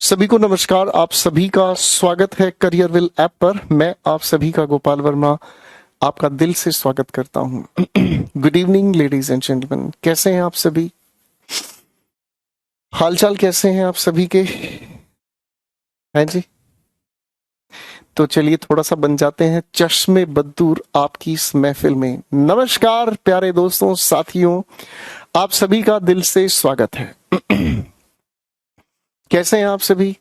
सभी को नमस्कार। आप सभी का स्वागत है करियरविल ऐप पर। मैं आप सभी का गोपाल वर्मा आपका दिल से स्वागत करता हूं। Good evening ladies and gentleman, कैसे हैं आप सभी? हालचाल कैसे हैं आप सभी के? हैं जी? तो चलिए थोड़ा सा बन जाते हैं चश्मे बदूर आपकी इस महफिल में। नमस्कार प्यारे दोस्तों, साथियों, आप सभी का दिल से स्वागत है। कैसे हैं आप सभी?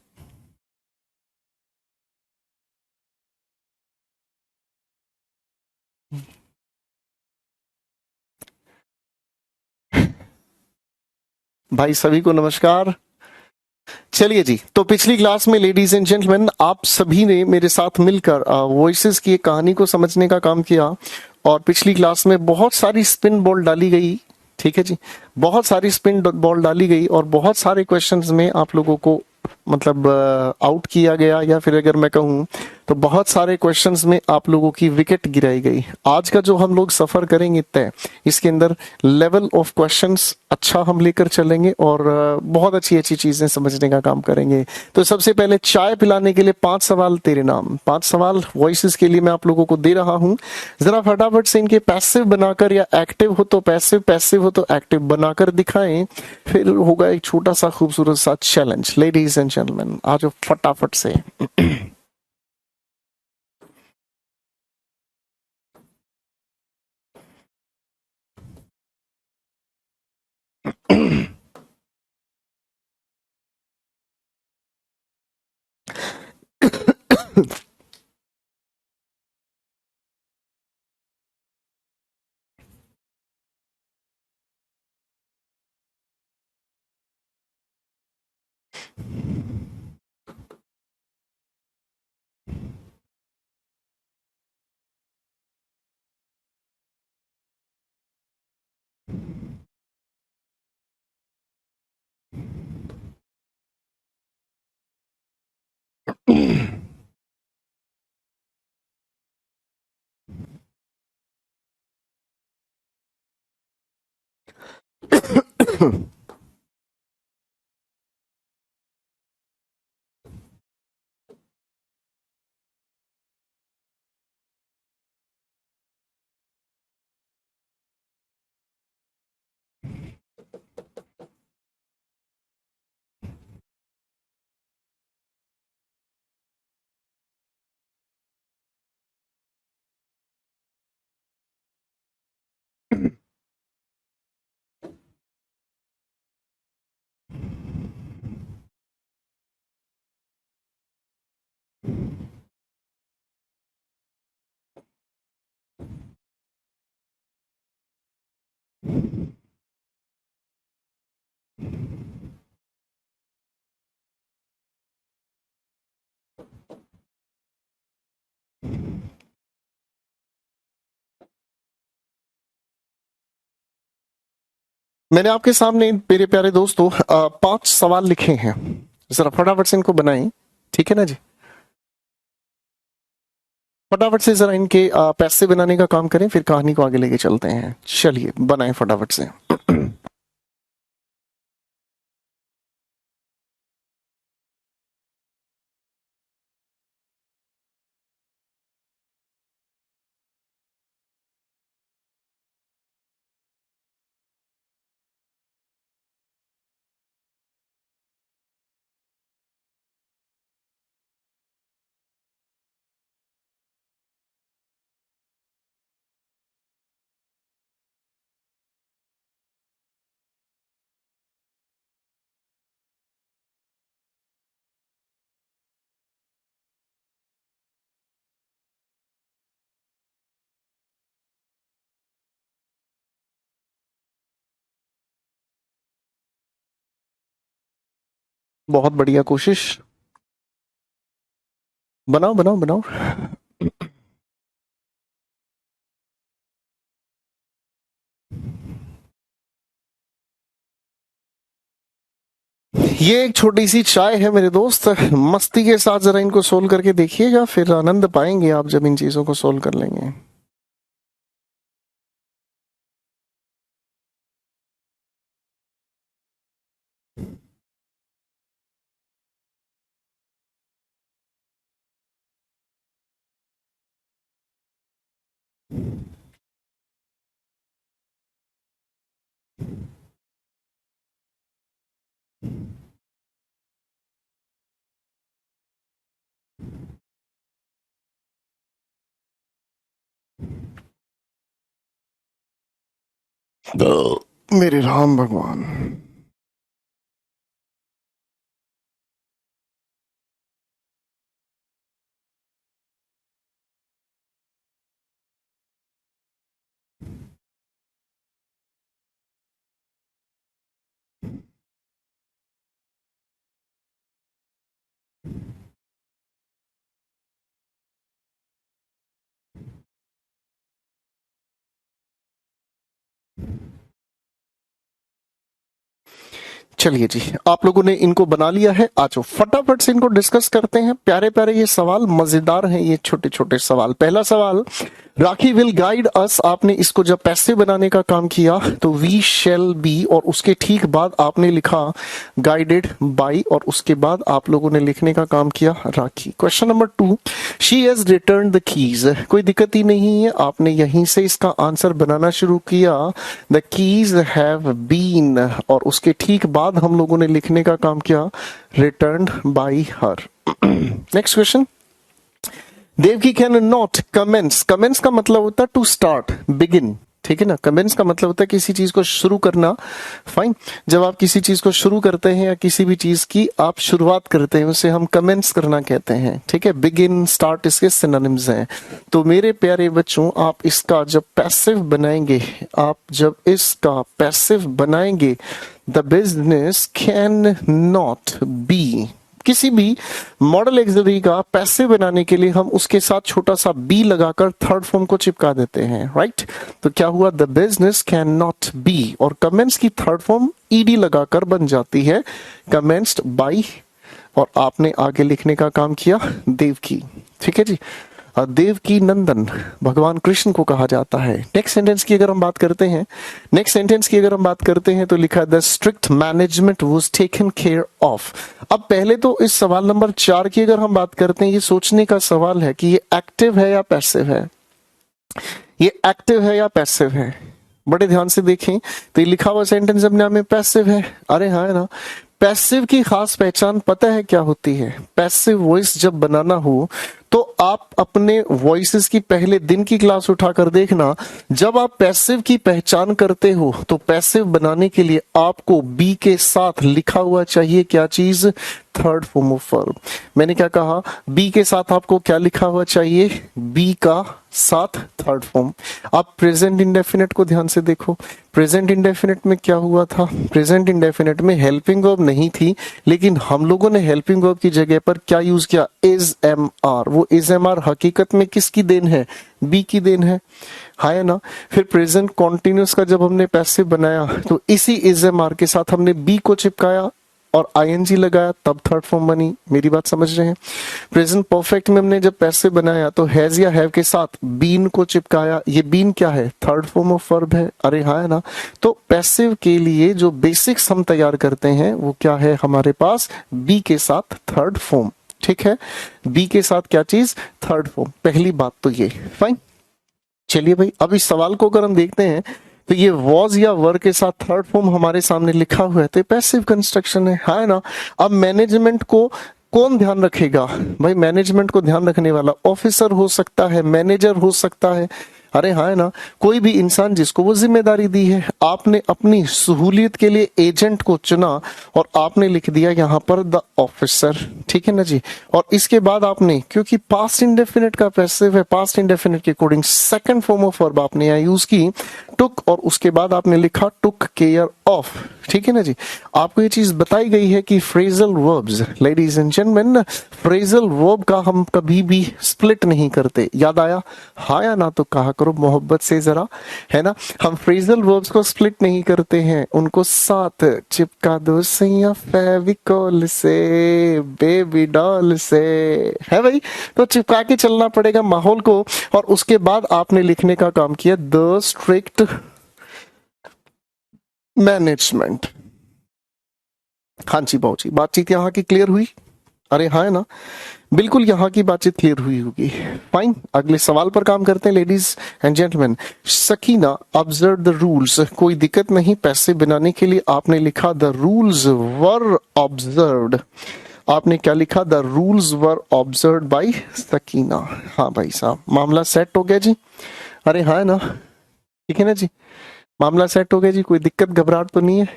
भाई सभी को नमस्कार। चलिए जी, तो पिछली क्लास में लेडीज एंड जेंटलमैन आप सभी ने मेरे साथ मिलकर वॉइसेस की एक कहानी को समझने का काम किया। और पिछली क्लास में बहुत सारी स्पिन बॉल डाली गई। ठीक है जी, बहुत सारी स्पिन बॉल डाली गई और बहुत सारे क्वेश्चंस में आप लोगों को मतलब आउट किया गया, या फिर अगर मैं कहूँ तो बहुत सारे क्वेश्चंस में आप लोगों की विकेट गिराई गई। आज का जो हम लोग सफर करेंगे तय, इसके अंदर लेवल ऑफ क्वेश्चंस अच्छा हम लेकर चलेंगे और बहुत अच्छी अच्छी चीजें समझने का काम करेंगे। तो सबसे पहले चाय पिलाने के लिए 5 सवाल तेरे नाम, 5 सवाल वॉइसेस के लिए मैं आप लोगों को दे रहा हूं। जरा फटाफट से इनके पैसिव बनाकर, या एक्टिव हो तो पैसिव, पैसिव हो तो एक्टिव बनाकर दिखाएं। फिर होगा एक छोटा सा खूबसूरत सा चैलेंज। लेडीज एंड जेंटलमैन आ जाओ फटाफट से। मैंने आपके सामने मेरे प्यारे दोस्तों 5 सवाल लिखे हैं। जरा फटाफट से इनको बनाएं। ठीक है ना जी? फटाफट से जरा इनके पैसे बनाने का काम करें, फिर कहानी को आगे लेके चलते हैं। चलिए बनाएं फटाफट से। बहुत बढ़िया कोशिश। बनाओ बनाओ बनाओ। ये एक छोटी सी चाय है मेरे दोस्त। मस्ती के साथ जरा इनको सोल्व करके देखिएगा, फिर आनंद पाएंगे आप जब इन चीजों को सोल्व कर लेंगे। मेरे राम भगवान। चलिए जी, आप लोगों ने इनको बना लिया है। आज फटाफट से इनको डिस्कस करते हैं। प्यारे प्यारे ये सवाल मजेदार हैं, ये छोटे छोटे सवाल। पहला सवाल, राखी विल गाइड अस। आपने इसको जब पैसे बनाने का काम किया तो वी शेल बी, और उसके ठीक बाद आपने लिखा गाइडेड बाई, और उसके बाद आप लोगों ने लिखने का काम किया Rakhi. Question number 2, she has return the keys. कोई दिक्कत ही नहीं है, आपने यहीं से इसका आंसर बनाना शुरू किया, द कीज हैव बीन, और उसके ठीक बाद हम लोगों ने लिखने का काम किया returned by her. Next question, Devaki can not commence. Commence का मतलब होता है टू स्टार्ट, बिगिन, ठीक है ना। कमेंस का मतलब होता है किसी चीज को शुरू करना। फाइन, जब आप किसी चीज को शुरू करते हैं या किसी भी चीज की आप शुरुआत करते हैं उसे हम कमेंस करना कहते हैं, ठीक है। बिगिन, स्टार्ट इसके सिनोनिम्स हैं। तो मेरे प्यारे बच्चों, आप इसका जब पैसिव बनाएंगे, आप जब इसका पैसिव बनाएंगे, the business can not be, किसी भी मॉडल एक्सिलरी का पैसे बनाने के लिए हम उसके साथ छोटा सा बी लगाकर थर्ड फॉर्म को चिपका देते हैं, राइट। तो क्या हुआ, the business can not be, और कमेंट्स की थर्ड फॉर्म ईडी लगाकर बन जाती है कमेंस्ड बाई, और आपने आगे लिखने का काम किया देवकी, ठीक है जी। देवकी नंदन भगवान कृष्ण को कहा जाता है। नेक्स्ट सेंटेंस की अगर हम बात करते हैं, तो लिखा the strict management was taken care of. अब पहले तो इस सवाल नंबर 4 की अगर हम बात करते हैं, ये सोचने का सवाल है कि ये एक्टिव है या पैसिव है। ये एक्टिव है या पैसिव है, बड़े ध्यान से देखें। तो ये लिखा हुआ सेंटेंस अपने आप में पैसिव है। अरे हाँ, है ना। पैसिव की खास पहचान पता है क्या होती है? पैसिव वॉइस जब बनाना हो तो आप अपने वॉइसेस की पहले दिन की क्लास उठाकर देखना। जब आप पैसिव की पहचान करते हो तो पैसिव बनाने के लिए आपको बी के साथ लिखा हुआ चाहिए क्या चीज? Third form of verb. मैंने क्या कहा? बी के साथ आपको क्या लिखा हुआ चाहिए? बी का साथ थर्ड फॉर्म। आप प्रेजेंट इंडेफिनिट को ध्यान से देखो। प्रेजेंट इंडेफिनिट में क्या हुआ था? प्रेजेंट इंडेफिनिट में हेल्पिंग वर्ब नहीं थी, लेकिन हम लोगों ने हेल्पिंग वर्ब की जगह पर क्या यूज किया? Is M R. वो इज एम आर हकीकत में किसकी देन है? बी की देन है, हाँ ना। फिर प्रेजेंट कॉन्टिन्यूस का जब हमने पैसिव बनाया तो इसी इज एम आर के साथ हमने बी को चिपकाया और आईएनजी लगाया, तब थर्ड फॉर्म बनी। मेरी बात समझ रहे हैं? प्रेजेंट परफेक्ट में हमने जब पैसिव बनाया तो हैज या हैव के साथ बीन को चिपकाया। ये बीन क्या है? थर्ड फॉर्म ऑफ वर्ब है। अरे हाँ, है ना। तो पैसिव के लिए जो बेसिक्स हम तैयार करते हैं वो क्या है हमारे पास? बी के साथ थर्ड फॉर्म, ठीक है। बी के साथ क्या चीज? Third form. पहली बात तो ये, फाइन। चलिए भाई, अब इस सवाल को अगर हम देखते हैं तो ये वॉज या वर के साथ थर्ड फॉर्म हमारे सामने लिखा हुआ है, तो पैसिव कंस्ट्रक्शन है, हाँ ना। अब मैनेजमेंट को कौन ध्यान रखेगा? भाई मैनेजमेंट को ध्यान रखने वाला ऑफिसर हो सकता है, मैनेजर हो सकता है, अरे हाँ, है ना। कोई भी इंसान जिसको वो जिम्मेदारी दी है। आपने अपनी सहूलियत के लिए एजेंट को चुना और आपने लिख दिया यहाँ पर द ऑफिसर, ठीक है ना जी। और इसके बाद आपने, क्योंकि पास्ट इंडेफिनिट का पैसिव है, पास्ट इंडेफिनिट के according second form of verb आपने यहाँ यूज की टुक, और उसके बाद आपने लिखा टुक केयर ऑफ, ठीक है ना जी। आपको ये चीज बताई गई है कि phrasal verbs, ladies and gentleman, phrasal verb का हम कभी भी स्प्लिट नहीं करते। याद आया? हाँ या ना तो कहा करो मोहब्बत से जरा, है ना। हम फ्रेजल वर्ब्स को स्प्लिट नहीं करते हैं, उनको साथ चिपका दो सैया फेविकोल से, बेबी डॉल से, है भाई। तो चिपका के चलना पड़ेगा माहौल को। और उसके बाद आपने लिखने का काम किया द स्ट्रिक्ट मैनेजमेंट। हाँ जी भाऊ जी, बातचीत यहाँ की क्लियर हुई? अरे हाँ है ना, बिल्कुल यहाँ की बातचीत क्लियर हुई होगी। फाइन, अगले सवाल पर काम करते हैं ladies and gentleman. Sakina observe the rules, कोई दिक्कत नहीं, पैसे बनाने के लिए आपने लिखा द रूल्स वर ऑब्जर्व्ड। आपने क्या लिखा? The rules were observed bye Sakina. हाँ भाई साहब, मामला सेट हो गया जी। अरे हाँ है ना, ठीक है ना जी, मामला सेट हो गया जी, कोई दिक्कत घबराहट तो नहीं है?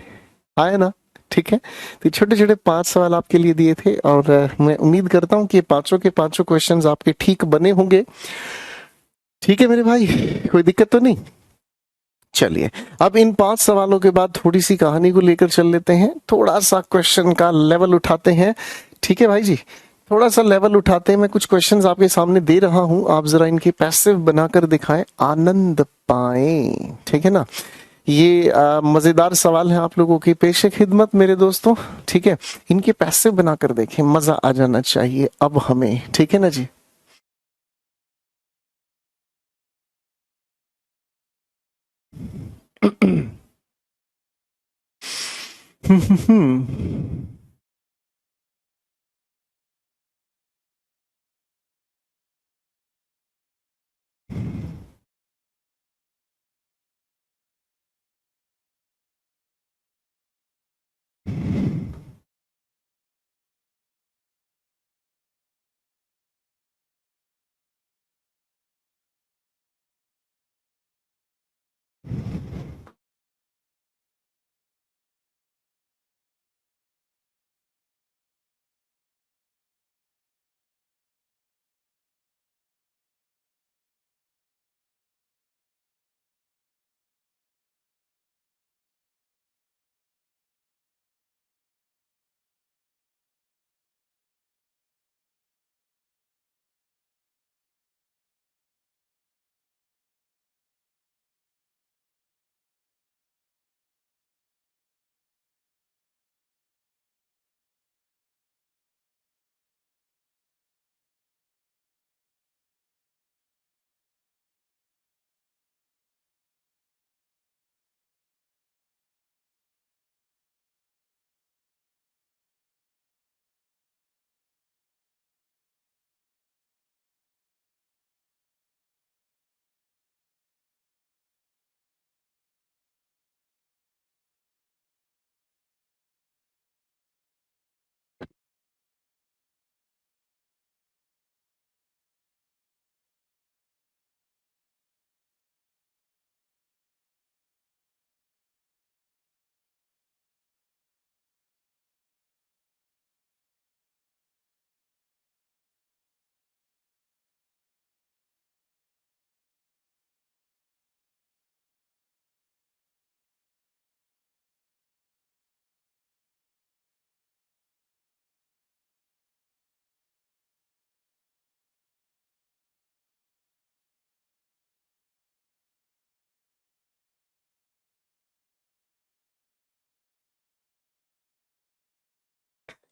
हाँ है ना, ठीक है। तो छोटे छोटे 5 सवाल आपके लिए दिए थे और मैं उम्मीद करता हूँ कि पांचों के पांचों क्वेश्चंस आपके ठीक बने होंगे। ठीक है मेरे भाई, कोई दिक्कत तो नहीं? चलिए, अब इन 5 सवालों के बाद थोड़ी सी कहानी को लेकर चल लेते हैं, थोड़ा सा क्वेश्चन का लेवल उठाते हैं। ठीक है भाई जी, थोड़ा सा लेवल उठाते हैं। मैं कुछ क्वेश्चंस आपके सामने दे रहा हूं, आप जरा इनके पैसिव बनाकर दिखाएं, आनंद पाएं। ठीक है ना, ये मजेदार सवाल है आप लोगों की पेशे खिदमत मेरे दोस्तों। ठीक है, इनके पैसिव बनाकर देखें, मजा आ जाना चाहिए अब हमें। ठीक है ना जी।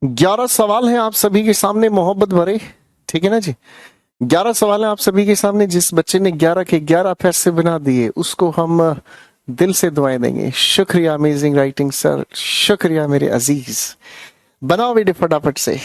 ग्यारह सवाल हैं आप सभी के सामने मोहब्बत भरे। ठीक है ना जी, 11 सवाल हैं आप सभी के सामने। जिस बच्चे ने 11 के 11 पैसे बना दिए उसको हम दिल से दुआएं देंगे। शुक्रिया, अमेजिंग राइटिंग सर, शुक्रिया मेरे अजीज। बनाओ बेटे फटाफट से।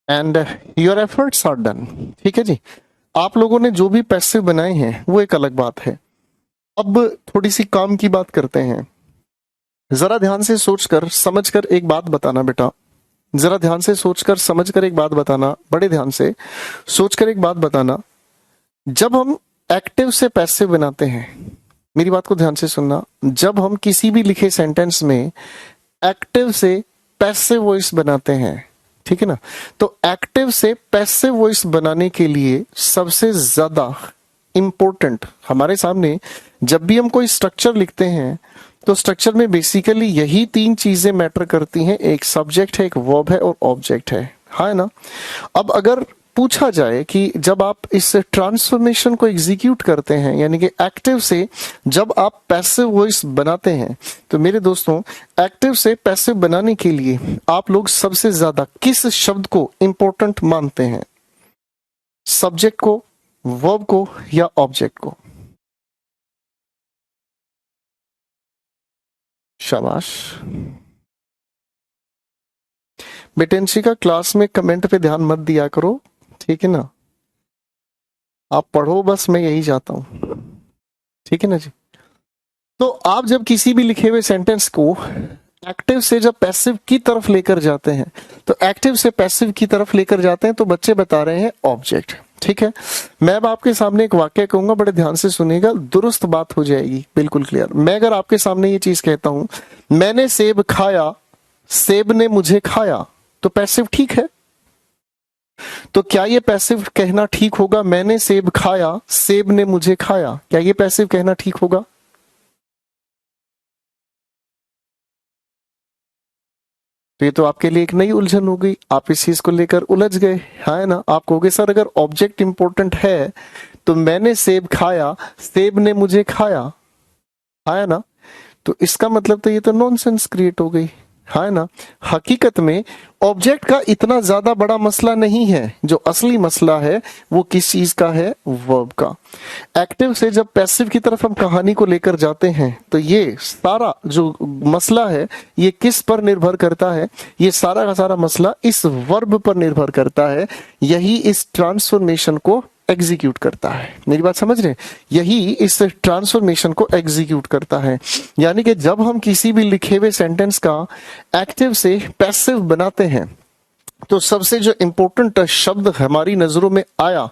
And your efforts are done. ठीक है जी, आप लोगों ने जो भी पैसिव बनाए हैं वो एक अलग बात है। अब थोड़ी सी काम की बात करते हैं। जरा ध्यान से सोचकर समझकर एक बात बताना बेटा, जरा ध्यान से सोचकर समझकर एक बात बताना, बड़े ध्यान से सोचकर एक बात बताना। जब हम एक्टिव से पैसिव बनाते हैं, मेरी बात को ध्यान से सुनना, जब हम किसी भी लिखे सेंटेंस में एक्टिव से पैसिव वॉइस बनाते हैं, ठीक है ना, तो एक्टिव से पैसिव वॉइस बनाने के लिए सबसे ज्यादा इंपॉर्टेंट हमारे सामने, जब भी हम कोई स्ट्रक्चर लिखते हैं तो स्ट्रक्चर में बेसिकली यही तीन चीजें मैटर करती हैं, एक सब्जेक्ट है, एक वर्ब है और ऑब्जेक्ट है ना। अब अगर पूछा जाए कि जब आप इस ट्रांसफॉर्मेशन को एग्जीक्यूट करते हैं, यानी कि एक्टिव से जब आप पैसिव वॉइस बनाते हैं, तो मेरे दोस्तों एक्टिव से पैसिव बनाने के लिए आप लोग सबसे ज्यादा किस शब्द को इंपॉर्टेंट मानते हैं? सब्जेक्ट को, वर्ब को या ऑब्जेक्ट को? शाबाश बेटेंशी का क्लास में कमेंट पे ध्यान मत दिया करो, ठीक है ना, आप पढ़ो बस, मैं यही चाहता हूं, ठीक है ना जी। तो आप जब किसी भी लिखे हुए सेंटेंस को एक्टिव से जब पैसिव की तरफ लेकर जाते हैं, तो एक्टिव से पैसिव की तरफ लेकर जाते हैं, तो बच्चे बता रहे हैं ऑब्जेक्ट। ठीक है, मैं अब आपके सामने एक वाक्य कहूंगा, बड़े ध्यान से सुनिएगा, दुरुस्त बात हो जाएगी, बिल्कुल क्लियर। मैं अगर आपके सामने ये चीज कहता हूं, मैंने सेब खाया, सेब ने मुझे खाया, तो पैसिव ठीक है। तो क्या ये पैसिव कहना ठीक होगा, मैंने सेब खाया, सेब ने मुझे खाया, क्या ये पैसिव कहना ठीक होगा? तो ये तो आपके लिए एक नई उलझन हो गई, आप इस चीज को लेकर उलझ गए, है ना। आप कहोगे सर अगर ऑब्जेक्ट इंपॉर्टेंट है तो मैंने सेब खाया, सेब ने मुझे खाया, है ना, तो इसका मतलब तो ये तो नॉनसेंस क्रिएट हो गई, है ना। हकीकत में ऑब्जेक्ट का इतना ज्यादा बड़ा मसला नहीं है, जो असली मसला है वो किस चीज का है? वर्ब का। एक्टिव से जब पैसिव की तरफ हम कहानी को लेकर जाते हैं, तो ये सारा जो मसला है ये किस पर निर्भर करता है? ये सारा का सारा मसला इस वर्ब पर निर्भर करता है, यही इस ट्रांसफॉर्मेशन को एग्जीक्यूट करता है। मेरी बात समझ रहे हैं? यही इस ट्रांसफॉर्मेशन को एग्जीक्यूट करता है। यानी कि जब हम किसी भी लिखे हुए सेंटेंस का एक्टिव से पैसिव बनाते हैं, तो सबसे जो इंपॉर्टेंट शब्द हमारी नजरों में आया,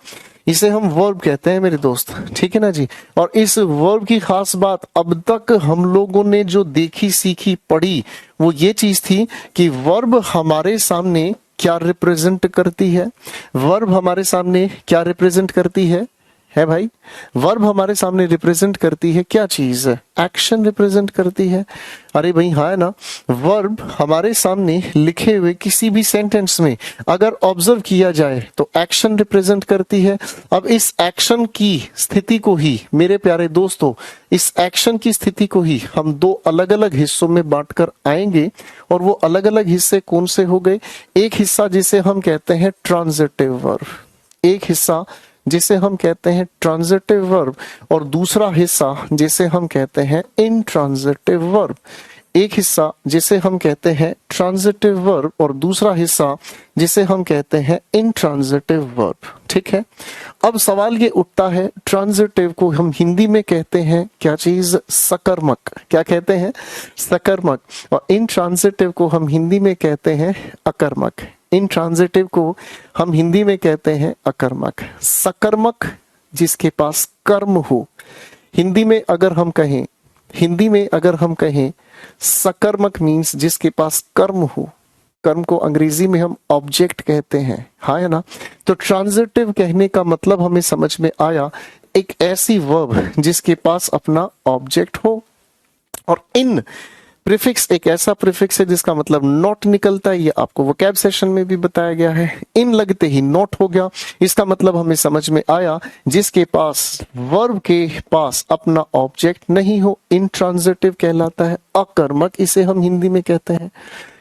इसे हम वर्ब कहते हैं मेरे दोस्त, ठीक है ना जी। और इस वर्ब की खास बात अब तक हम लोगों ने जो देखी, सीखी, पढ़ी, वो ये चीज थी कि वर्ब हमारे सामने क्या रिप्रेजेंट करती है? वर्ब हमारे सामने क्या रिप्रेजेंट करती है भाई? वर्ब हमारे सामने रिप्रेजेंट करती है क्या चीज? एक्शन रिप्रेजेंट करती है। अरे भाई हाँ है ना, वर्ब हमारे सामने लिखे हुए किसी भी सेंटेंस में अगर ऑब्जर्व किया जाए तो एक्शन रिप्रेजेंट करती है। अब इस एक्शन की स्थिति को ही मेरे प्यारे दोस्तों, इस एक्शन की स्थिति को ही हम दो अलग अलग हिस्सों में बांटकर आएंगे। और वो अलग अलग हिस्से कौन से हो गए? एक हिस्सा जिसे हम कहते हैं ट्रांजिटिव वर्ब, एक हिस्सा जिसे हम कहते हैं ट्रांजिटिव वर्ब, और दूसरा हिस्सा जिसे हम कहते हैं इनट्रांजिटिव वर्ब। एक हिस्सा जिसे हम कहते हैं ट्रांजिटिव वर्ब और दूसरा हिस्सा जिसे हम कहते हैं इनट्रांजिटिव वर्ब। ठीक है, अब सवाल ये उठता है, ट्रांजिटिव को हम हिंदी में कहते हैं क्या चीज? सकर्मक। क्या कहते हैं? सकर्मक। और इनट्रांजिटिव को हम हिंदी में कहते हैं अकर्मक। इनट्रांजिटिव को हम हिंदी में कहते हैं अकर्मक। सकर्मक जिसके पास कर्म हो, हिंदी में अगर हम कहें, हिंदी में अगर हम कहें सकर्मक मीन्स जिसके पास कर्म हो। कर्म को अंग्रेजी में हम ऑब्जेक्ट कहते हैं, हाँ है ना। तो ट्रांजिटिव कहने का मतलब हमें समझ में आया, एक ऐसी वर्ब जिसके पास अपना ऑब्जेक्ट हो। और इन प्रीफिक्स एक ऐसा प्रीफिक्स है जिसका मतलब नॉट निकलता है, ये आपको वोकैब सेशन में भी बताया गया है। इन लगते ही नॉट हो गया, इसका मतलब हमें समझ में आया जिसके पास वर्ब के पास अपना ऑब्जेक्ट नहीं हो, इनट्रांजिटिव कहलाता है। अकर्मक इसे हम हिंदी में कहते हैं।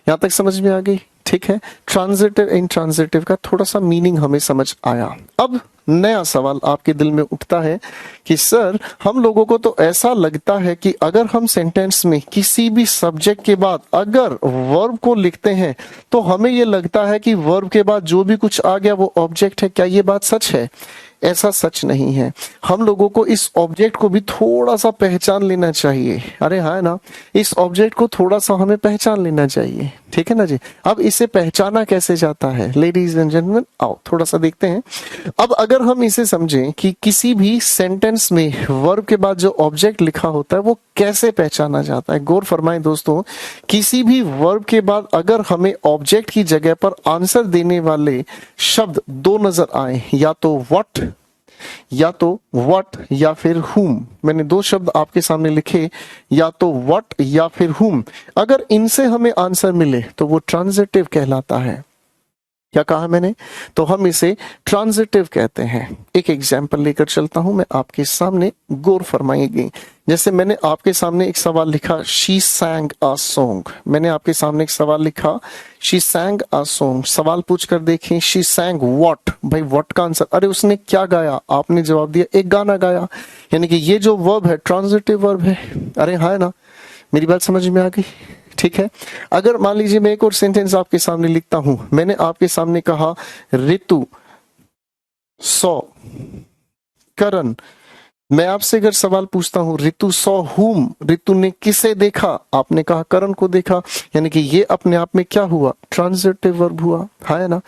यहां तक समझ में आ गई? ठीक है, ट्रांजिटिव इंट्रांजिटिव का थोड़ा सा मीनिंग हमें समझ आया। अब नया सवाल आपके दिल में उठता है कि सर हम लोगों को तो ऐसा लगता है कि अगर हम सेंटेंस में किसी भी सब्जेक्ट के बाद अगर वर्ब को लिखते हैं तो हमें ये लगता है कि वर्ब के बाद जो भी कुछ आ गया वो ऑब्जेक्ट है। क्या ये बात सच है? ऐसा सच नहीं है। हम लोगों को इस ऑब्जेक्ट को भी थोड़ा सा पहचान लेना चाहिए। अरे हाँ ना, इस ऑब्जेक्ट को थोड़ा सा हमें पहचान लेना चाहिए, ठीक है ना जी। अब इसे पहचाना कैसे जाता है लेडीज एंड जेंटलमैन, आओ थोड़ा सा देखते हैं। अब अगर हम इसे समझें कि किसी भी सेंटेंस में वर्ब के बाद जो ऑब्जेक्ट लिखा होता है वो कैसे पहचाना जाता है, गौर फरमाएं दोस्तों। किसी भी वर्ब के बाद अगर हमें ऑब्जेक्ट की जगह पर आंसर देने वाले शब्द दो नजर आए, या तो व्हाट या फिर whom, मैंने दो शब्द आपके सामने लिखे, या तो व्हाट या फिर whom, अगर इनसे हमें आंसर मिले तो वो ट्रांजिटिव कहलाता है। क्या कहा मैंने? तो हम इसे ट्रांजिटिव कहते हैं। एक एग्जाम्पल लेकर चलता हूं मैं आपके सामने, गौर फरमाइएगा। जैसे मैंने आपके सामने एक सवाल लिखा, शी सैंग अ सॉन्ग। मैंने आपके सामने एक सवाल लिखा, शी सैंग अ सॉन्ग। सवाल पूछ कर देखें, शी सैंग व्हाट। भाई व्हाट का आंसर, अरे उसने क्या गाया? आपने जवाब दिया एक गाना गाया, यानी कि ये जो वर्ब है ट्रांजिटिव वर्ब है। अरे हाँ ना, मेरी बात समझ में आ गई? ठीक है। अगर मान लीजिए मैं एक और सेंटेंस आपके सामने लिखता हूं, मैंने आपके सामने कहा ऋतु सॉ करण। मैं आपसे अगर सवाल पूछता हूं ऋतु सॉ whom, ऋतु ने किसे देखा? आपने कहा करण को देखा, यानी कि ये अपने आप में क्या हुआ? ट्रांजिटिव वर्ब हुआ, है ना।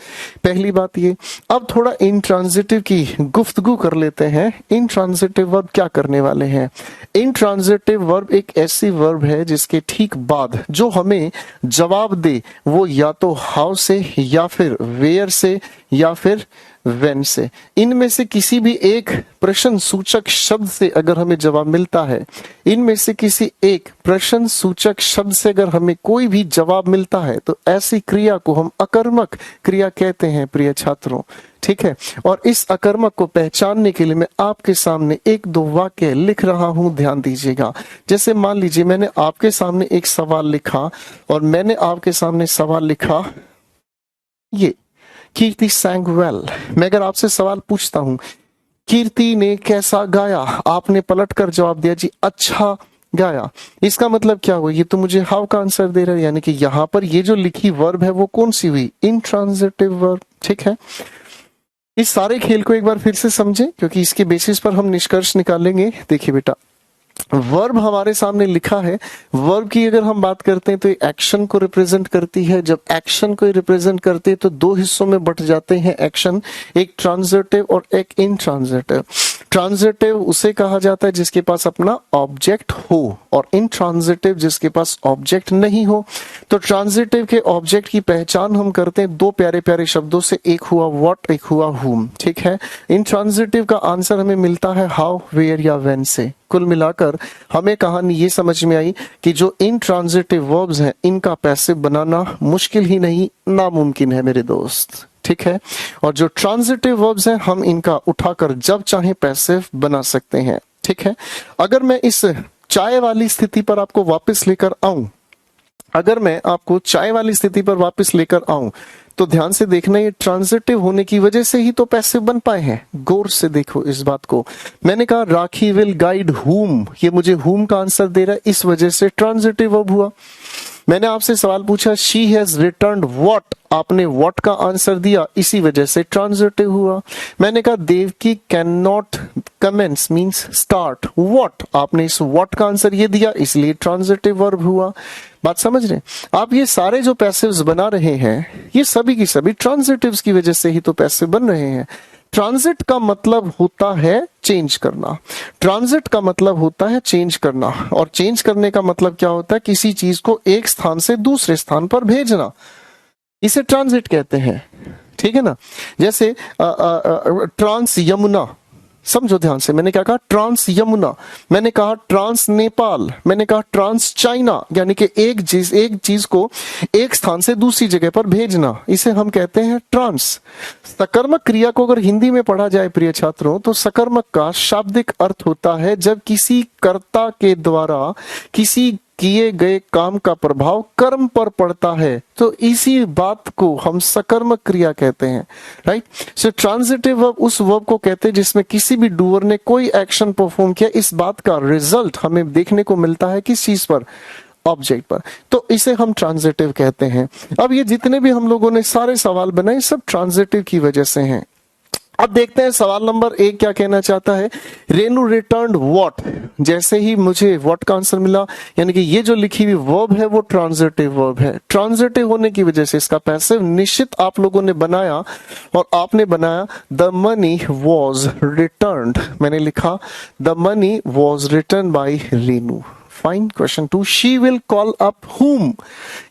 पहली बात ये। अब थोड़ा इंट्रांजिटिव की गुफ्तगू कर लेते हैं। इंट्रांजिटिव वर्ब क्या करने वाले हैं? इंट्रांजिटिव वर्ब एक ऐसी वर्ब है जिसके ठीक बाद जो हमें जवाब दे वो या तो हाउ से, या फिर वेयर से, या फिर वेन से। इनमें से किसी भी एक प्रश्न सूचक शब्द से अगर हमें जवाब मिलता है, इनमें से किसी एक प्रश्न सूचक शब्द से अगर हमें कोई भी जवाब मिलता है, तो ऐसी क्रिया को हम अकर्मक क्रिया कहते हैं प्रिय छात्रों, ठीक है। और इस अकर्मक को पहचानने के लिए मैं आपके सामने एक दो वाक्य लिख रहा हूं, ध्यान दीजिएगा। जैसे मान लीजिए मैंने आपके सामने एक सवाल लिखा, और मैंने आपके सामने सवाल लिखा ये, कीर्ति sang well। मैं अगर आपसे सवाल पूछता हूं कीर्ति ने कैसा गाया, आपने पलट कर जवाब दिया जी अच्छा गाया। इसका मतलब क्या हुआ? ये तो मुझे हाउ का आंसर दे रहा है, यानी कि यहां पर ये जो लिखी वर्ब है वो कौन सी हुई? इंट्रांजिटिव वर्ब, ठीक है। इस सारे खेल को एक बार फिर से समझें, क्योंकि इसके बेसिस पर हम निष्कर्ष निकालेंगे। देखिए बेटा, वर्ब हमारे सामने लिखा है। वर्ब की अगर हम बात करते हैं तो एक्शन को रिप्रेजेंट करती है। जब एक्शन को रिप्रेजेंट करते हैं तो दो हिस्सों में बट जाते हैं एक्शन, एक ट्रांजिटिव और एक इंट्रांजिटिव। ट्रांजिटिव उसे कहा जाता है जिसके पास अपना ऑब्जेक्ट हो, और इंट्रांजिटिव जिसके पास ऑब्जेक्ट नहीं हो। तो ट्रांजिटिव के ऑब्जेक्ट की पहचान हम करते हैं दो प्यारे प्यारे शब्दों से, एक हुआ व्हाट, एक हुआ whom, ठीक है। इंट्रांजिटिव का आंसर हमें मिलता है हाउ, वेयर या व्हेन से। कुल मिलाकर हमें कहानी ये समझ में आई कि जो इंट्रांजिटिव वर्ब्स हैं इनका पैसिव बनाना मुश्किल ही नहीं, नामुमकिन है मेरे दोस्त, ठीक है। और जो ट्रांजिटिव वर्ब्स हैं हम इनका उठाकर जब चाहे पैसिव बना सकते हैं, ठीक है। अगर मैं इस चाय वाली स्थिति पर आपको वापस लेकर आऊं, अगर मैं आपको चाय वाली स्थिति पर वापस लेकर आऊं, तो ध्यान से देखना, ये ट्रांजिटिव होने की वजह से ही तो पैसिव बन पाए हैं। गौर से देखो इस बात को। मैंने कहा राखी विल गाइड whom, ये मुझे whom का आंसर दे रहा है, इस वजह से ट्रांजिटिव वर्ब हुआ। मैंने आपसे सवाल पूछा शी हैज रिटर्न्ड व्हाट, आपने व्हाट का आंसर दिया, इसी वजह से ट्रांजिटिव हुआ। मैंने कहा Devaki can not commence means start what, आपने इस व्हाट का आंसर ये दिया, इसलिए ट्रांजिटिव वर्ब हुआ। बात समझ रहे? आप ये सारे जो पैसिव्स बना रहे हैं ये सभी की सभी ट्रांजिटिव्स की वजह से ही तो पैसिव बन रहे हैं। ट्रांजिट का मतलब होता है चेंज करना, ट्रांजिट का मतलब होता है चेंज करना, और चेंज करने का मतलब क्या होता है? किसी चीज को एक स्थान से दूसरे स्थान पर भेजना, इसे ट्रांजिट कहते हैं, ठीक है ना। जैसे ट्रांस यमुना, समझो ध्यान से, मैंने क्या कहा? ट्रांस यमुना, मैंने कहा ट्रांस नेपाल, मैंने कहा ट्रांस चाइना, यानी कि एक चीज को एक स्थान से दूसरी जगह पर भेजना, इसे हम कहते हैं ट्रांस। सकर्मक क्रिया को अगर हिंदी में पढ़ा जाए प्रिय छात्रों, तो सकर्मक का शाब्दिक अर्थ होता है जब किसी कर्ता के द्वारा किसी किए गए काम का प्रभाव कर्म पर पड़ता है, तो इसी बात को हम सकर्मक क्रिया कहते हैं, राइट। सो ट्रांजिटिव वर्ब उस वर्ब को कहते हैं जिसमें किसी भी डूअर ने कोई एक्शन परफॉर्म किया, इस बात का रिजल्ट हमें देखने को मिलता है किस चीज पर, ऑब्जेक्ट पर, तो इसे हम ट्रांजिटिव कहते हैं। अब ये जितने भी हम लोगों ने सारे सवाल बनाए सब ट्रांजिटिव की वजह से हैं। अब देखते हैं सवाल नंबर 1 क्या कहना चाहता है। रेनू रिटर्न्ड व्हाट, जैसे ही मुझे व्हाट का आंसर मिला, यानी कि ये जो लिखी हुई वर्ब है वो ट्रांजिटिव वर्ब है। ट्रांजिटिव होने की वजह से इसका पैसिव निश्चित आप लोगों ने बनाया, और आपने बनाया द मनी वॉज रिटर्न्ड। मैंने लिखा the money was return by Renu. Fine. Question 2, she will call up whom।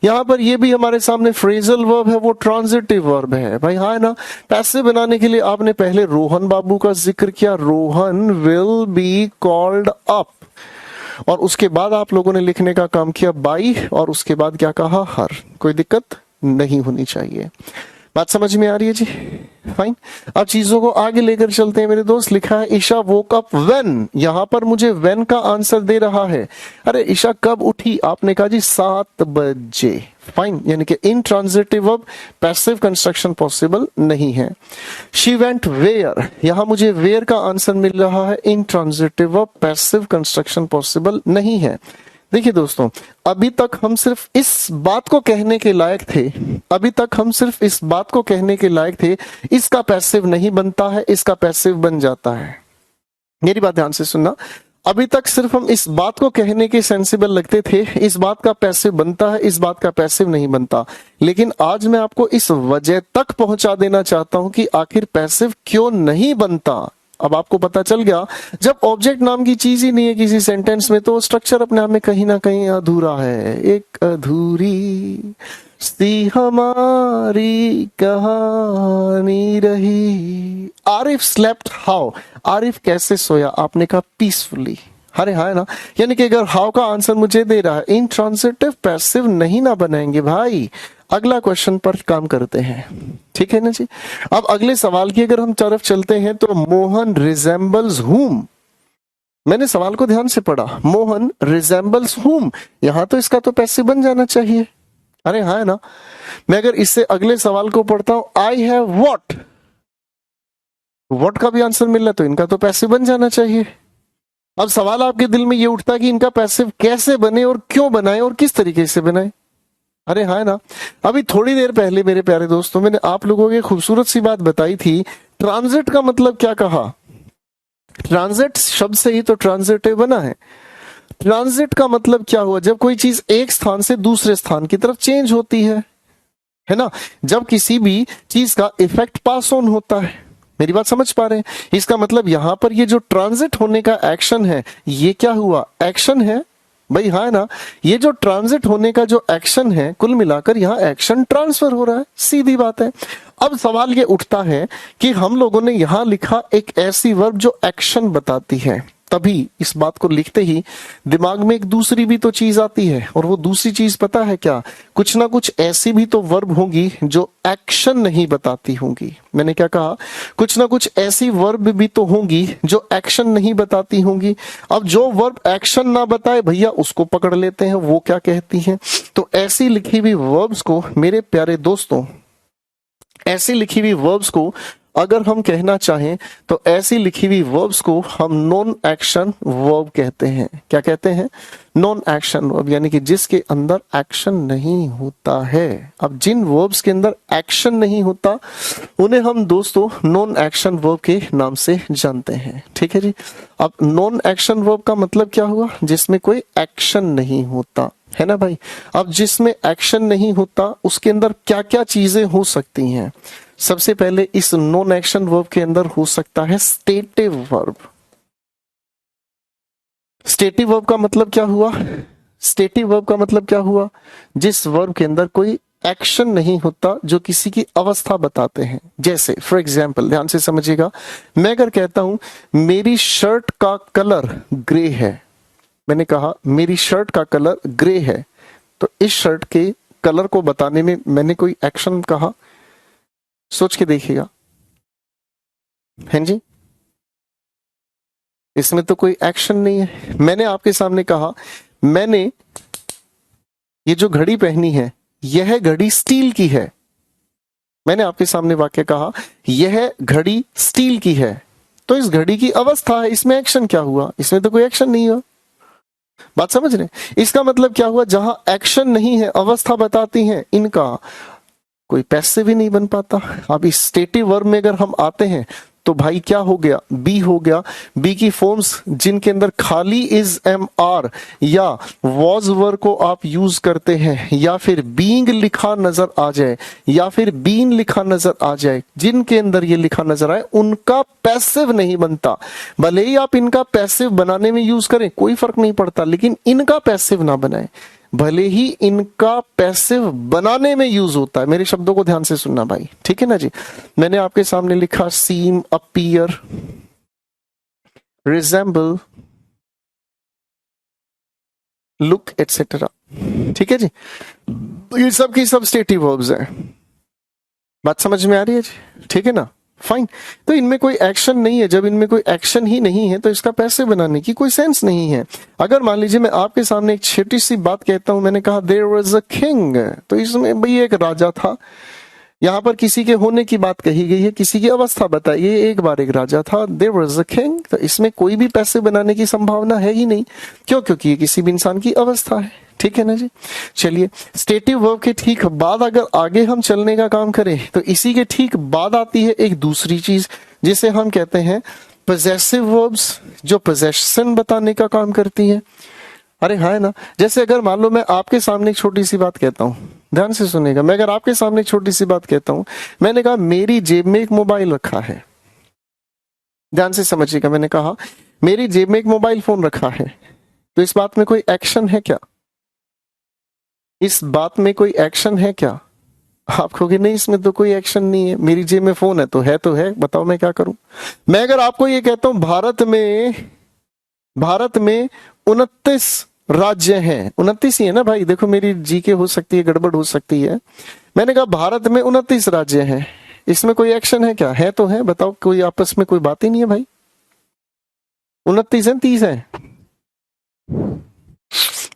यहां पर ये भी हमारे सामने फ्रेजल वर्ब है, वो ट्रांजिटिव वर्ब है भाई, हाँ है ना। पैसिव बनाने के लिए आपने पहले रोहन बाबू का जिक्र किया, Rohan will be called up, और उसके बाद आप लोगों ने लिखने का काम किया बाई, और उसके बाद क्या कहा, हर। कोई दिक्कत नहीं होनी चाहिए। बात समझ में आ रही है जी? फाइन। अब चीजों को आगे लेकर चलते हैं मेरे दोस्त। लिखा है ईशा वोक अप व्हेन, यहां पर मुझे व्हेन का आंसर दे रहा है। अरे ईशा कब उठी, आपने कहा जी 7 बजे। फाइन, यानी कि intransitive verb passive construction possible नहीं है। शी वेंट वेयर, यहां मुझे वेयर का आंसर मिल रहा है, intransitive verb passive construction possible नहीं है। देखिए दोस्तों, अभी तक हम सिर्फ इस बात को कहने के लायक थे, अभी तक हम सिर्फ इस बात को कहने के लायक थे, इसका पैसिव नहीं बनता है, इसका पैसिव बन जाता है। मेरी बात ध्यान से सुनना, अभी तक सिर्फ हम इस बात को कहने के सेंसिबल लगते थे, इस बात का पैसिव बनता है, इस बात का पैसिव नहीं बनता। लेकिन आज मैं आपको इस वजह तक पहुंचा देना चाहता हूं कि आखिर पैसिव क्यों नहीं बनता। अब आपको पता चल गया, जब ऑब्जेक्ट नाम की चीज ही नहीं है किसी सेंटेंस में, तो स्ट्रक्चर अपने आप में कहीं ना कहीं अधूरा है। एक अधूरी सी हमारी कहानी रही। आरिफ स्लेप्ट हाउ, आरिफ कैसे सोया, आपने कहा पीसफुली। अरे हाँ ना, यानी कि अगर हाउ का आंसर मुझे दे रहा है, इंट्रांसिटिव पैसिव नहीं ना बनाएंगे भाई। अगला क्वेश्चन पर काम करते हैं, ठीक है ना जी। अब अगले सवाल की अगर हम तरफ चलते हैं, तो मोहन रिजेंबल्स whom, मैंने सवाल को ध्यान से पढ़ा, मोहन रिजेंबल्स whom, यहां तो इसका तो पैसिव बन जाना चाहिए। अरे हाँ है ना। मैं अगर इससे अगले सवाल को पढ़ता हूं, आई हैव व्हाट, व्हाट का भी आंसर मिल रहा है, तो इनका तो पैसिव बन जाना चाहिए। अब सवाल आपके दिल में ये उठता है कि इनका पैसिव कैसे बने और क्यों बनाए और किस तरीके से बनाए। अरे हाँ ना। अभी थोड़ी देर पहले मेरे प्यारे दोस्तों, मैंने आप लोगों को खूबसूरत सी बात बताई थी। ट्रांजिट का मतलब क्या कहा, ट्रांजिट शब्द से ही तो ट्रांजिटिव बना है। ट्रांजिट का मतलब क्या हुआ, जब कोई चीज एक स्थान से दूसरे स्थान की तरफ चेंज होती है ना। जब किसी भी चीज का इफेक्ट पास ऑन होता है। मेरी बात समझ पा रहे हैं? इसका मतलब यहां पर ये जो ट्रांजिट होने का एक्शन है, ये क्या हुआ, एक्शन है भाई, हाँ ना। ये जो ट्रांजिट होने का जो एक्शन है, कुल मिलाकर यहाँ एक्शन ट्रांसफर हो रहा है, सीधी बात है। अब सवाल ये उठता है कि हम लोगों ने यहां लिखा एक ऐसी वर्ब जो एक्शन बताती है, तभी इस बात को लिखते ही दिमाग में एक दूसरी भी तो चीज आती है, और वो दूसरी चीज पता है क्या, कुछ ना कुछ ऐसी भी तो वर्ब होंगी जो एक्शन नहीं बताती होंगी। मैंने क्या कहा, कुछ ना कुछ ऐसी वर्ब भी तो होंगी जो एक्शन नहीं बताती होंगी। अब जो वर्ब एक्शन ना बताए भैया, उसको पकड़ लेते हैं, वो क्या कहती हैं। तो ऐसी लिखी हुई वर्ब्स को मेरे प्यारे दोस्तों, ऐसी लिखी हुई वर्ब्स को अगर हम कहना चाहें, तो ऐसी लिखी हुई वर्ब्स को हम नॉन एक्शन वर्ब कहते हैं। क्या कहते हैं, नॉन एक्शन वर्ब, यानी कि जिसके अंदर एक्शन नहीं होता है। अब जिन वर्ब्स के अंदर एक्शन नहीं होता, उन्हें हम दोस्तों नॉन एक्शन वर्ब के नाम से जानते हैं, ठीक है जी। अब नॉन एक्शन वर्ब का मतलब क्या हुआ, जिसमें कोई एक्शन नहीं होता, है ना भाई। अब जिसमें एक्शन नहीं होता, उसके अंदर क्या क्या चीजें हो सकती हैं। सबसे पहले इस नॉन एक्शन वर्ब के अंदर हो सकता है स्टेटिव वर्ब। स्टेटिव वर्ब का मतलब क्या हुआ, स्टेटिव वर्ब का मतलब क्या हुआ, जिस वर्ब के अंदर कोई एक्शन नहीं होता, जो किसी की अवस्था बताते हैं। जैसे फॉर एग्जाम्पल, ध्यान से समझिएगा, मैं अगर कहता हूं मेरी शर्ट का कलर ग्रे है, मैंने कहा मेरी शर्ट का कलर ग्रे है, तो इस शर्ट के कलर को बताने में मैंने कोई एक्शन कहा, सोच के देखिएगा, हैं जी। इसमें तो कोई एक्शन नहीं है। मैंने आपके सामने कहा मैंने ये जो घड़ी पहनी है यह घड़ी स्टील की है। मैंने आपके सामने वाक्य कहा यह घड़ी स्टील की है, तो इस घड़ी की अवस्था है, इसमें एक्शन क्या हुआ? इसमें तो कोई एक्शन नहीं हुआ। बात समझ रहे? इसका मतलब क्या हुआ? जहां एक्शन नहीं है, अवस्था बताती हैं, इनका कोई पैसिव ही नहीं बन पाता। अब इस स्टेटिव वर्ब में अगर हम आते हैं तो भाई क्या हो गया? बी हो गया। बी की फॉर्म्स जिनके अंदर खाली इज एम आर या वॉज वर्ब को आप यूज करते हैं, या फिर बीइंग लिखा नजर आ जाए, या फिर बीन लिखा नजर आ जाए, जिनके अंदर ये लिखा नजर आए उनका पैसिव नहीं बनता। भले ही आप इनका पैसिव बनाने में यूज करें कोई फर्क नहीं पड़ता, लेकिन इनका पैसिव ना बनाए। भले ही इनका पैसिव बनाने में यूज होता है। मेरे शब्दों को ध्यान से सुनना भाई, ठीक है ना जी। मैंने आपके सामने लिखा सीम, अपीयर, रिजेंबल, लुक एटसेट्रा, ठीक है जी। ये सब की सब स्टेटिव वर्ब्स हैं। बात समझ में आ रही है जी? ठीक है ना, फाइन। तो इनमें कोई एक्शन नहीं है। जब इनमें कोई एक्शन ही नहीं है तो इसका पैसे बनाने की कोई सेंस नहीं है। अगर मान लीजिए मैं आपके सामने एक छोटी सी बात कहता हूं, मैंने कहा देयर वाज अ किंग, तो इसमें भाई एक राजा था। यहां पर किसी के होने की बात कही गई है, किसी की अवस्था बताई, ये एक बार एक राजा था, देयर वाज अ किंग, तो इसमें कोई भी पैसे बनाने की संभावना है ही नहीं। क्यों? क्योंकि ये किसी भी इंसान की अवस्था है, ठीक है ना जी। चलिए, स्टेटिव वर्ब के ठीक बाद अगर आगे हम चलने का काम करें तो इसी के ठीक बाद आती है एक दूसरी चीज जिसे हम कहते हैं पोजेसिव वर्ब्स, जो पोजेशन बताने का काम करती है। अरे हाँ, है ना। जैसे अगर मान लो मैं आपके सामने एक छोटी सी बात कहता हूं, ध्यान से सुनेगा। मैं अगर आपके सामने एक छोटी सी बात कहता हूं, मैंने कहा मेरी जेब में एक मोबाइल रखा है, ध्यान से समझिएगा। मैंने कहा मेरी जेब में एक मोबाइल फोन रखा है, तो इस बात में कोई एक्शन है क्या? इस बात में कोई एक्शन है क्या? आप कहोगे नहीं, इसमें तो कोई एक्शन नहीं है, मेरी जेब में फोन है तो है, बताओ मैं क्या करूं। मैं अगर आपको ये कहता हूं भारत में 29 राज्य हैं, 29 ही है ना भाई, देखो मेरी जीके हो सकती है, गड़बड़ हो सकती है। मैंने कहा भारत में 29 राज्य हैं, इसमें कोई एक्शन है क्या? है तो है, बताओ। कोई आपस में कोई बात ही नहीं है भाई। 29 है, 30 है,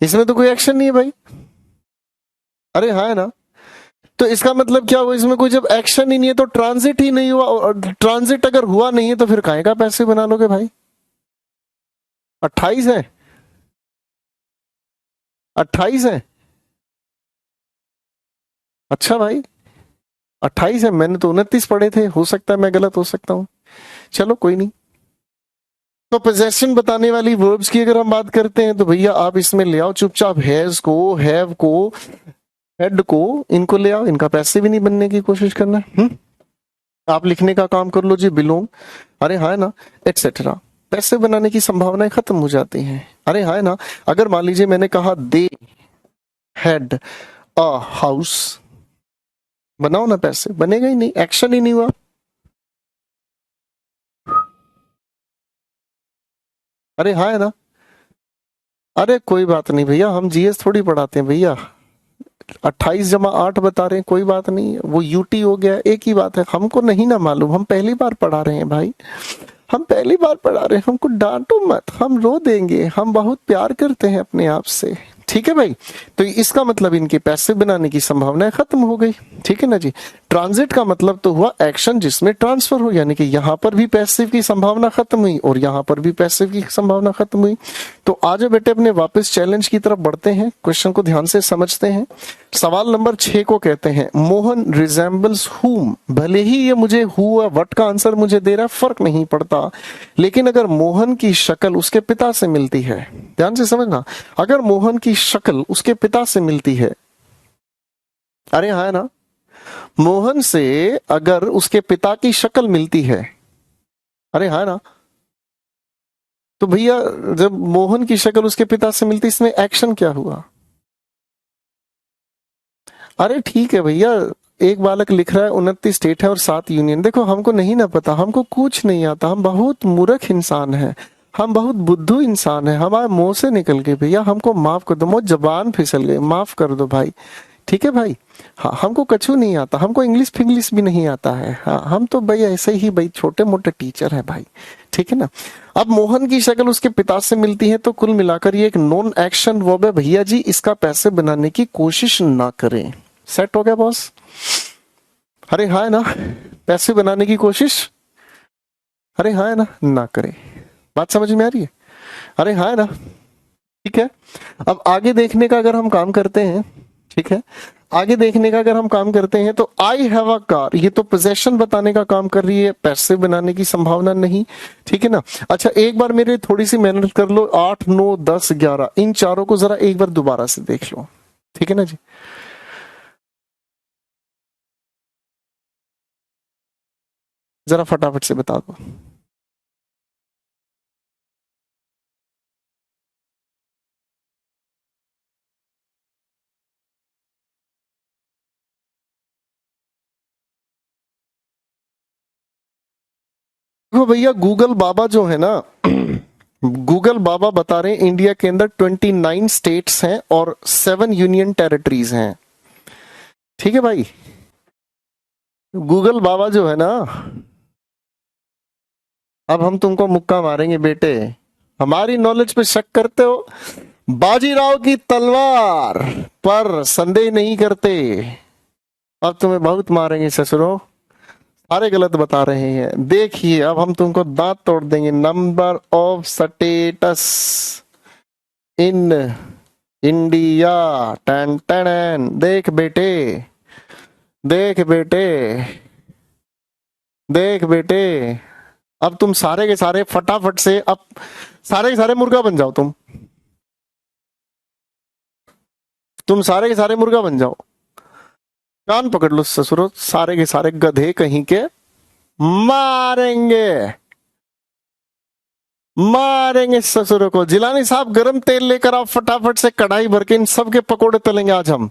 इसमें तो कोई एक्शन नहीं है भाई। अरे हाँ, है ना। तो इसका मतलब क्या हुआ? इसमें कोई जब एक्शन ही नहीं है तो ट्रांजिट ही नहीं हुआ, और ट्रांजिट अगर हुआ नहीं है तो फिर काहे का पैसे बना लोगे भाई? 28 है, 28 है। अच्छा भाई, 28 है, मैंने तो 29 पढ़े थे, हो सकता है मैं गलत हो सकता हूं, चलो कोई नहीं। तो पोजेशन बताने वाली वर्ब्स की अगर हम बात करते हैं तो भैया आप इसमें ले आओ चुपचाप हैज को, हैव को, हेड को, इनको ले आओ। इनका पैसे भी नहीं बनने की कोशिश करना। आप लिखने का काम कर लो जी, बिलोंग, अरे हाँ ना, एटसेट्रा। पैसे बनाने की संभावनाएं खत्म हो जाती हैं। अरे हाँ ना। अगर मान लीजिए मैंने कहा दे हैड अ हाउस, बनाओ ना, पैसे बनेगा ही नहीं, एक्शन ही नहीं हुआ। अरे हाँ है ना। अरे कोई बात नहीं भैया, हम जीएस थोड़ी पढ़ाते हैं भैया। 28 जमा 8 बता रहे हैं, कोई बात नहीं, वो यूटी हो गया, एक ही बात है। हमको नहीं ना मालूम, हम पहली बार पढ़ा रहे हैं भाई, हम पहली बार पढ़ा रहे हैं, हमको डांटो मत, हम रो देंगे, हम बहुत प्यार करते हैं अपने आप से, ठीक है भाई। तो इसका मतलब इनके पैसे बनाने की संभावनाएं खत्म हो गई, ठीक है ना जी। ट्रांजिट का मतलब तो हुआ एक्शन जिसमें ट्रांसफर हो, यानी कि यहां पर भी पैसिव की संभावना खत्म हुई और यहां पर भी पैसिव की संभावना खत्म हुई। तो आज बेटे अपने वापस चैलेंज की तरफ बढ़ते हैं, क्वेश्चन को ध्यान से समझते हैं। सवाल नंबर 6 को कहते हैं मोहन रिजेंबल्स हुम। भले ही ये मुझे हु वट का आंसर मुझे दे रहा है, फर्क नहीं पड़ता, लेकिन अगर मोहन की शक्ल उसके पिता से मिलती है, ध्यान से समझना, अगर मोहन की शक्ल उसके पिता से मिलती है, अरे हाँ है ना, मोहन से अगर उसके पिता की शक्ल मिलती है, अरे हाँ ना, तो भैया जब मोहन की शक्ल उसके पिता से मिलती, इसमें एक्शन क्या हुआ? अरे ठीक है भैया, एक बालक लिख रहा है 29 स्टेट है और 7 यूनियन। देखो हमको नहीं ना पता, हमको कुछ नहीं आता, हम बहुत मूर्ख इंसान है, हम बहुत बुद्धू इंसान है, हमारे मुंह से निकल गए भैया, हमको माफ कर दो, मुझ जबान फिसल गई, माफ कर दो भाई। ठीक है भाई। हाँ, हमको कछु नहीं आता, हमको इंग्लिश फिंग्लिश भी नहीं आता है। हाँ, हम तो भाई ऐसे ही भाई छोटे मोटे टीचर है भाई, ठीक है ना। अब मोहन की शक्ल उसके पिता से मिलती है, तो कुल मिलाकर ये एक नॉन एक्शन वर्ब है भैया जी, इसका पैसे बनाने की कोशिश ना करें। सेट हो गया बॉस? अरे हाँ है ना, पैसे बनाने की कोशिश, अरे हाँ है ना करें। बात समझ में आ रही है? अरे हाँ है ना, ठीक है। अब आगे देखने का अगर हम काम करते हैं, ठीक है, आगे देखने का अगर हम काम करते हैं तो आई हैव अ कार, ये तो पोजेशन बताने का काम कर रही है, पैसे बनाने की संभावना नहीं, ठीक है ना। अच्छा एक बार मेरे थोड़ी सी मेहनत कर लो, 8 9 10 11 इन चारों को जरा एक बार दोबारा से देख लो, ठीक है ना जी। जरा फटाफट से बता दो। देखो भैया गूगल बाबा जो है ना, गूगल बाबा बता रहे हैं इंडिया के अंदर 29 स्टेट्स हैं और 7 यूनियन टेरिटरीज हैं, ठीक है भाई। गूगल बाबा जो है ना, अब हम तुमको मुक्का मारेंगे बेटे, हमारी नॉलेज पे शक करते हो, बाजीराव की तलवार पर संदेह नहीं करते, अब तुम्हें बहुत मारेंगे ससुरो, सारे गलत बता रहे हैं। देखिए अब हम तुमको दांत तोड़ देंगे। Number of states in India, टन टन, देख बेटे, देख बेटे, देख बेटे। अब तुम सारे के सारे फटाफट से, अब सारे के सारे मुर्गा बन जाओ, तुम सारे के सारे मुर्गा बन जाओ। कान पकड़ लो ससुरो, सारे के सारे गधे कहीं के, मारेंगे, मारेंगे ससुरों को। जिलानी साहब गरम तेल लेकर आओ फटाफट से, कढ़ाई भर के इन सब के पकोड़े तलेंगे आज हम।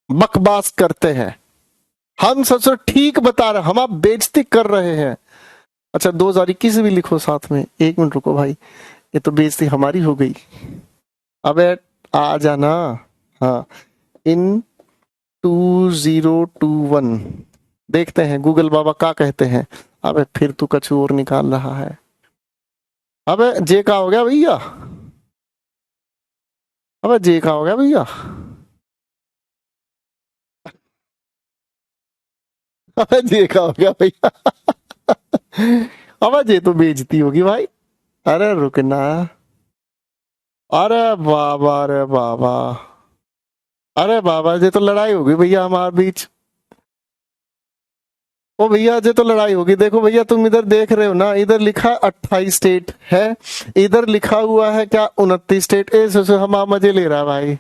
बकवास करते हैं हम, ससुर ठीक बता रहे, हम आप बेइज्जती कर रहे हैं। अच्छा 2021 भी लिखो साथ में, एक मिनट रुको भाई, ये तो बेइज्जती हमारी हो गई। अबे आ जाना। हाँ, इन 2021 देखते हैं गूगल बाबा क्या कहते हैं। अबे फिर तू कछु और निकाल रहा है। अबे जे का हो गया भैया, अबे जे का हो गया भैया, अबे जे का हो गया भैया। अबे जे तो बेइज्जती होगी भाई। अरे रुकना, अरे बाबा, अरे बाबा, अरे बाबा ये तो लड़ाई होगी भैया हमारे बीच। ओ भैया ये तो लड़ाई होगी। देखो भैया तुम इधर देख रहे हो ना, इधर लिखा 28 स्टेट है, इधर लिखा हुआ है क्या 29 स्टेट। ए ससुर हमारा मजे ले रहा है भाई,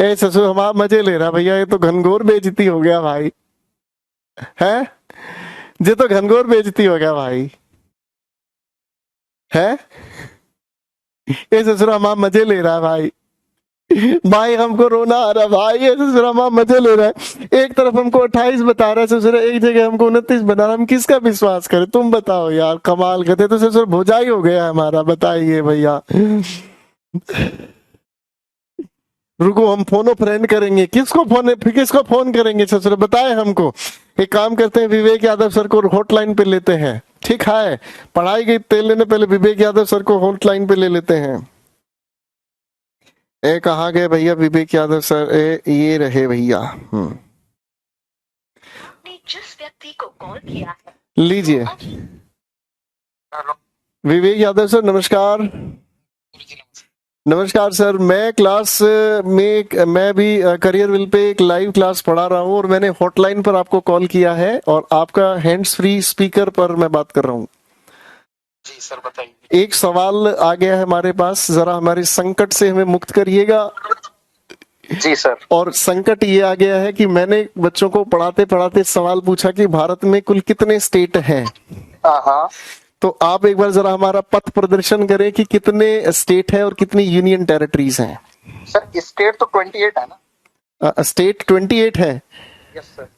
ए ससुर हमारा मजे ले रहा है भैया, ये तो घनघोर बेइज्जती हो गया भाई, है, ये तो घनघोर बेइज्जती हो गया भाई, है, ए ससुर हमारा मजे ले रहा है भाई। भाई हमको रोना आ रहा है भाई, ये ससुर हमारा मजे ले रहा है। एक तरफ हमको 28 बता रहा है ससुर, एक जगह हमको 29 बता रहा है, हम किसका विश्वास करें? तुम बताओ यार, कमाल करते तो ससुर भुजाई हो गया हमारा, बताइए भैया। रुको हम फोनो फ्रेंड करेंगे, किसको फोन करेंगे ससुर, बताए हमको। एक काम करते हैं, विवेक यादव सर को हॉटलाइन पे लेते हैं, ठीक है, पढ़ाई के तेल लेने पहले विवेक यादव सर को हॉटलाइन पे ले लेते हैं। ए कहाँ गए भैया विवेक यादव सर? ये रहे भैया। आपने जिस व्यक्ति को कॉल किया है, लीजिए। विवेक यादव सर नमस्कार। नमस्कार सर, मैं क्लास में, मैं भी करियर विल पे एक लाइव क्लास पढ़ा रहा हूँ और मैंने हॉटलाइन पर आपको कॉल किया है और आपका हैंड्स फ्री स्पीकर पर मैं बात कर रहा हूँ। जी सर बताइए। एक सवाल आ गया है हमारे पास, जरा हमारे संकट से हमें मुक्त करिएगा। जी सर। और संकट ये आ गया है कि मैंने बच्चों को पढ़ाते पढ़ाते सवाल पूछा कि भारत में कुल कितने स्टेट हैं। हाँ, तो आप एक बार जरा हमारा पथ प्रदर्शन करें कि कितने स्टेट है और कितनी यूनियन टेरिटरीज हैं। सर स्टेट तो 28 है ना? स्टेट 28 है? Yes sir.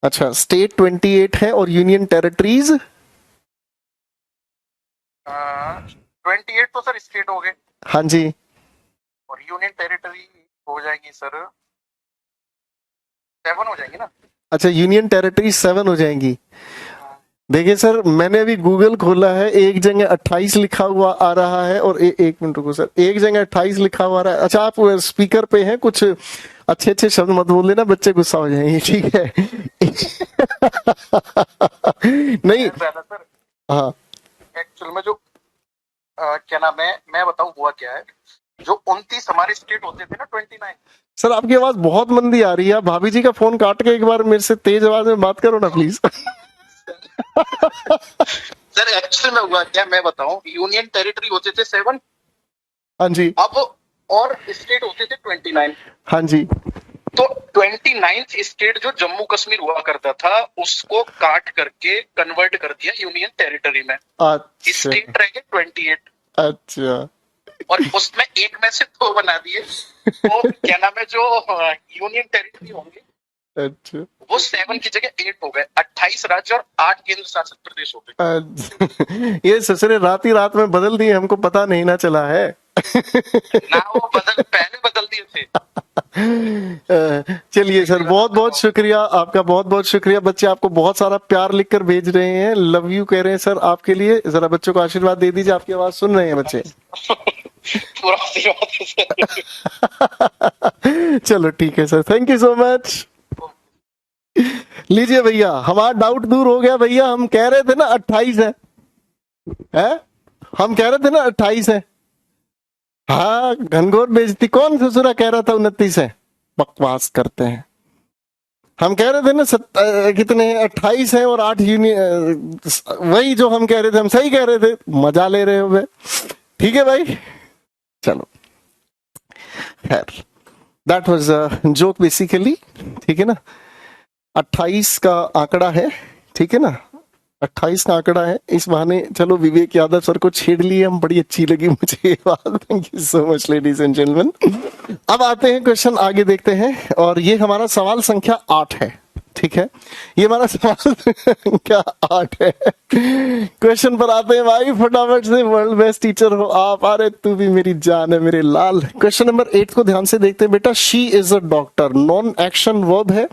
अच्छा स्टेट 28 है और यूनियन टेरिटरीज 28 तो सर स्टेट हो गए। हाँ जी। और यूनियन टेरिटरी हो जाएंगी सर, 7 हो जाएंगी ना। अच्छा, यूनियन टेरिटरी 7 हो जाएंगी। देखिए सर, मैंने अभी गूगल खोला है, एक जगह 28 लिखा हुआ आ रहा है और एक मिनट रुको सर, एक जगह 28 लिखा हुआ आ रहा है। अच्छा, आप स्पीकर पे हैं, कुछ अच्छे अच्छे शब्द मत बोल देना, बच्चे गुस्सा हो जाएंगे, ठीक है? नहीं। पहला सर, हाँ एक्चुअल में जो क्या नाम है, मैं बताऊं हुआ क्या है। जो 29 हमारे स्टेट होते थे ना, 29। सर, आपकी आवाज बहुत मंदी आ रही है। आप भाभी जी का फोन काट के एक बार मेरे से तेज आवाज में बात करो ना प्लीज। सर एक्चुअल में हुआ क्या, मैं बताऊं, यूनियन टेरिटरी होते थे 7। हाँ जी। अब और स्टेट होते थे 29। हाँ जी। तो 29th स्टेट जो जम्मू कश्मीर हुआ करता था, उसको काट करके कन्वर्ट कर दिया यूनियन टेरिटरी में। अच्छा। स्टेट रह गए 28। अच्छा। और उसमें एक में से 2 बना दिए। तो क्या नाम है, जो यूनियन टेरिटरी होंगे अच्छा। वो 7 की जगह 8 हो गए। 28 राज्य और 8 केंद्र शासित प्रदेश हो गए। ये ससुरे रात ही रात में बदल दिए, हमको पता नहीं ना चला है। ना वो पहले बदल दिए थे। चलिए सर, बहुत बहुत शुक्रिया आपका, बहुत बहुत शुक्रिया। बच्चे आपको बहुत सारा प्यार लिखकर भेज रहे हैं, लव यू कह रहे हैं सर आपके लिए। जरा बच्चों को आशीर्वाद दे दीजिए, आपकी आवाज सुन रहे हैं बच्चे। पूरा आशीर्वाद है सर। चलो ठीक है sir, thank you so much. लीजिए भैया, हमारा डाउट दूर हो गया भैया। हम कह रहे थे ना 28 है? हम कह रहे थे ना 28 है। हाँ, घनघोर बेइज्जती। कौन ससुरा कह रहा था 29 है? बकवास करते हैं। हम कह रहे थे ना कितने 28 है और 8 वही जो हम कह रहे थे, हम सही कह रहे थे, मजा ले रहे हो बे। ठीक है भाई, चलो खैर, दैट वाज जोक बेसिकली। ठीक है ना, 28 का आंकड़ा है, ठीक है ना, 28 का आंकड़ा है। इस बहाने चलो विवेक यादव सर को छेड़ लिए हम, बड़ी अच्छी लगी मुझे ये बात। Thank you so much ladies and gentleman. अब आते हैं क्वेश्चन, आगे देखते हैं। और ये हमारा सवाल संख्या 8 है, ठीक है? ये हमारा सवाल संख्या 8 है। क्वेश्चन पर आते हैं भाई, फटाफट से। वर्ल्ड बेस्ट टीचर हो आप, अरे तू भी मेरी जान है मेरे लाल। क्वेश्चन नंबर 8 को ध्यान से देखते हैं बेटा। She is a doctor, non action verb है,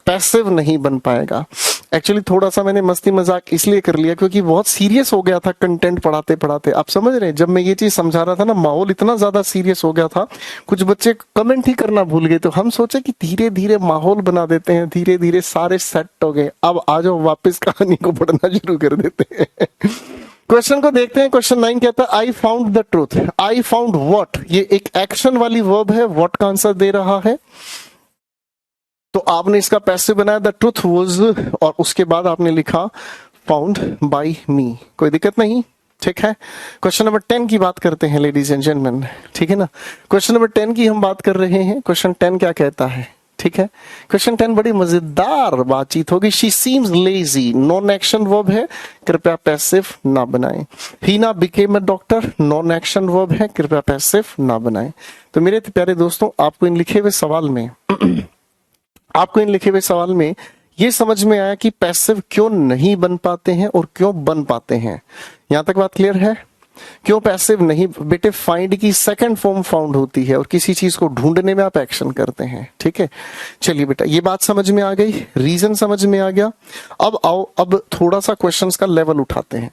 पैसिव नहीं बन पाएगा। एक्चुअली थोड़ा सा मैंने मस्ती मजाक इसलिए कर लिया क्योंकि बहुत सीरियस हो गया था कंटेंट पढ़ाते पढ़ाते। आप समझ रहे हैं, जब मैं ये चीज समझा रहा था ना, माहौल इतना ज्यादा सीरियस हो गया था, कुछ बच्चे कमेंट ही करना भूल गए। तो हम सोचे कि धीरे धीरे माहौल बना देते हैं, धीरे धीरे सारे सेट हो गए। अब आ जाओ वापस कहानी को पढ़ना शुरू कर देते हैं। क्वेश्चन को देखते हैं। क्वेश्चन 9 कहता है I found the truth. I found what, ये एक एक्शन वाली वर्ब है, व्हाट का आंसर दे रहा है। तो आपने इसका पैसिव बनाया द ट्रूथ वॉज, और उसके बाद आपने लिखा फाउंड बाय मी। कोई दिक्कत नहीं, ठीक है? क्वेश्चन नंबर 10 की बात करते हैं लेडीज एंड जेंटलमैन, ठीक है ना? क्वेश्चन नंबर 10 की हम बात कर रहे हैं। क्वेश्चन 10 क्या कहता है, ठीक है? क्वेश्चन 10 बड़ी मजेदार बातचीत होगी। She seems lazy, non action verb है, कृपया पैसिव ना बनाएं। Heena became a doctor, non action verb है, कृपया पैसिव ना बनाएं। तो मेरे प्यारे दोस्तों, आपको इन लिखे हुए सवाल में आपको इन लिखे हुए सवाल में ये समझ में आया कि पैसिव क्यों नहीं बन पाते हैं और क्यों बन पाते हैं? यहां तक बात क्लियर है? क्यों पैसिव नहीं? बेटे, फाइंड की सेकंड फॉर्म फाउंड होती है और किसी चीज को ढूंढने में आप एक्शन करते हैं, ठीक है? चलिए बेटा, ये बात समझ में आ गई, रीजन समझ में आ गया। अब आओ, अब थोड़ा सा क्वेश्चंस का लेवल उठाते हैं।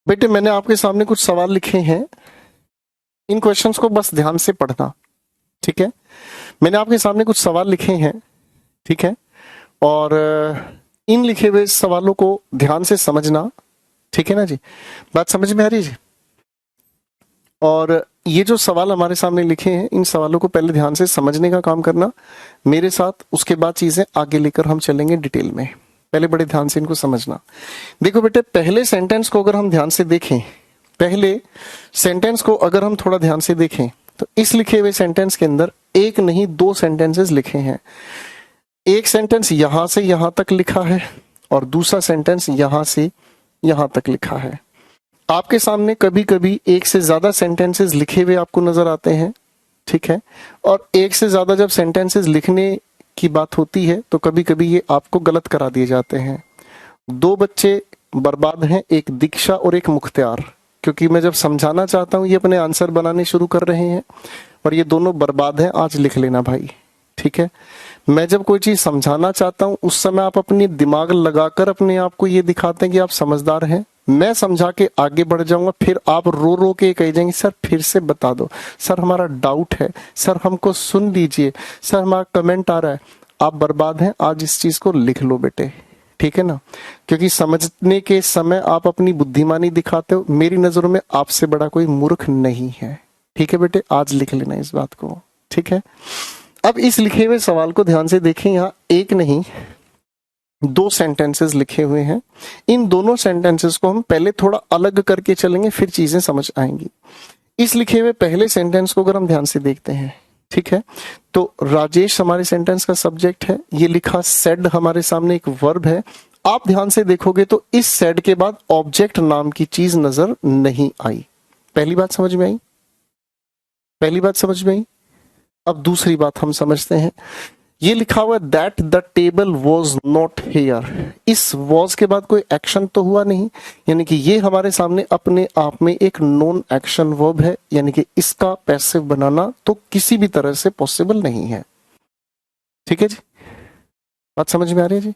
बेटे मैंने आपके सामने कुछ सवाल लिखे हैं, इन क्वेश्चंस को बस ध्यान से पढ़ना, ठीक है। मैंने आपके सामने कुछ सवाल लिखे हैं, ठीक है, और इन लिखे हुए सवालों को ध्यान से समझना, ठीक है ना जी। बात समझ में आ रही है जी। और ये जो सवाल हमारे सामने लिखे हैं, इन सवालों को पहले ध्यान से समझने का काम करना मेरे साथ, उसके बाद चीजें आगे लेकर हम चलेंगे डिटेल में। पहले बड़े ध्यान से इनको समझना। देखो बेटे, पहले सेंटेंस को अगर हम ध्यान से देखें, पहले सेंटेंस को अगर हम थोड़ा ध्यान से देखें, तो इस लिखे हुए सेंटेंस के अंदर एक नहीं दो सेंटेंसेस लिखे हैं। एक सेंटेंस यहां से यहां तक लिखा है और दूसरा सेंटेंस यहां से यहां तक लिखा है। आपके सामने कभी कभी एक से ज्यादा सेंटेंसेस लिखे हुए आपको नजर आते हैं, ठीक है। और एक से ज्यादा जब सेंटेंसेस लिखने की बात होती है तो कभी कभी ये आपको गलत करा दिए जाते हैं। दो बच्चे बर्बाद हैं, एक दीक्षा और एक मुख्तियार, क्योंकि मैं जब समझाना चाहता हूं ये अपने आंसर बनाने शुरू कर रहे हैं और ये दोनों बर्बाद हैं। आज लिख लेना भाई, ठीक है। मैं जब कोई चीज समझाना चाहता हूं उस समय आप अपनी दिमाग लगाकर अपने आप को ये दिखाते हैं कि आप समझदार हैं। मैं समझा के आगे बढ़ जाऊंगा, फिर आप रो रो के कह जाएंगे सर फिर से बता दो, सर हमारा डाउट है, सर हमको सुन लीजिए, सर हमारा कमेंट आ रहा है। आप बर्बाद हैं। आज इस चीज को लिख लो बेटे, ठीक है ना, क्योंकि समझने के समय आप अपनी बुद्धिमानी दिखाते हो। मेरी नजरों में आपसे बड़ा कोई मूर्ख नहीं है, ठीक है बेटे। आज लिख लेना इस बात को, ठीक है। अब इस लिखे हुए सवाल को ध्यान से देखें। यहाँ एक नहीं दो सेंटेंसेस लिखे हुए हैं। इन दोनों सेंटेंसेस को हम पहले थोड़ा अलग करके चलेंगे, फिर चीजें समझ आएंगी। इस लिखे हुए पहले सेंटेंस को अगर हम ध्यान से देखते हैं, ठीक है, तो राजेश हमारे सेंटेंस का सब्जेक्ट है। ये लिखा सेड हमारे सामने एक वर्ब है। आप ध्यान से देखोगे तो इस सेड के बाद ऑब्जेक्ट नाम की चीज नजर नहीं आई। पहली बात समझ में आई, पहली बात समझ में आई। अब दूसरी बात हम समझते हैं। ये लिखा हुआ है that the table was not here. इस वॉज के बाद कोई एक्शन तो हुआ नहीं, यानी कि ये हमारे सामने अपने आप में एक नॉन एक्शन वर्ब है, यानी कि इसका पैसिव बनाना तो किसी भी तरह से पॉसिबल नहीं है, ठीक है जी। बात समझ में आ रही है जी।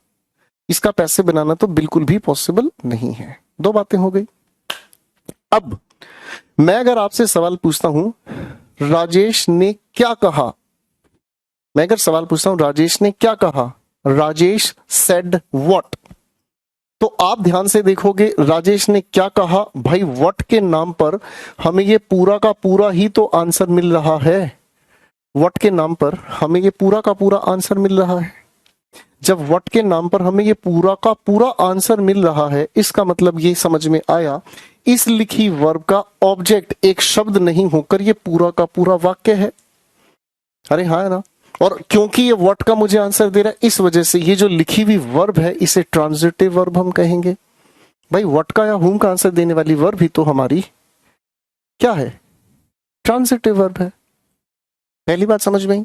इसका पैसिव बनाना तो बिल्कुल भी पॉसिबल नहीं है। दो बातें हो गई। अब मैं अगर आपसे सवाल पूछता हूं राजेश ने क्या कहा, मैं अगर सवाल पूछता हूं राजेश ने क्या कहा, राजेश सेड व्हाट, तो आप ध्यान से देखोगे राजेश ने क्या कहा। भाई व्हाट के नाम पर हमें ये पूरा का पूरा ही तो आंसर मिल रहा है। व्हाट के नाम पर हमें ये पूरा का पूरा आंसर मिल रहा है। जब व्हाट के नाम पर हमें ये पूरा का पूरा आंसर मिल रहा है, इसका मतलब ये समझ में आया इस लिखी वर्ब का ऑब्जेक्ट एक शब्द नहीं होकर ये पूरा का पूरा वाक्य है। अरे हाँ है ना। और क्योंकि ये व्हाट का मुझे आंसर दे रहा है, इस वजह से ये जो लिखी हुई वर्ब है इसे ट्रांजिटिव वर्ब हम कहेंगे। भाई व्हाट का या हुम का आंसर देने वाली वर्ब ही तो हमारी क्या है, ट्रांजिटिव वर्ब है। पहली बात समझ में आई।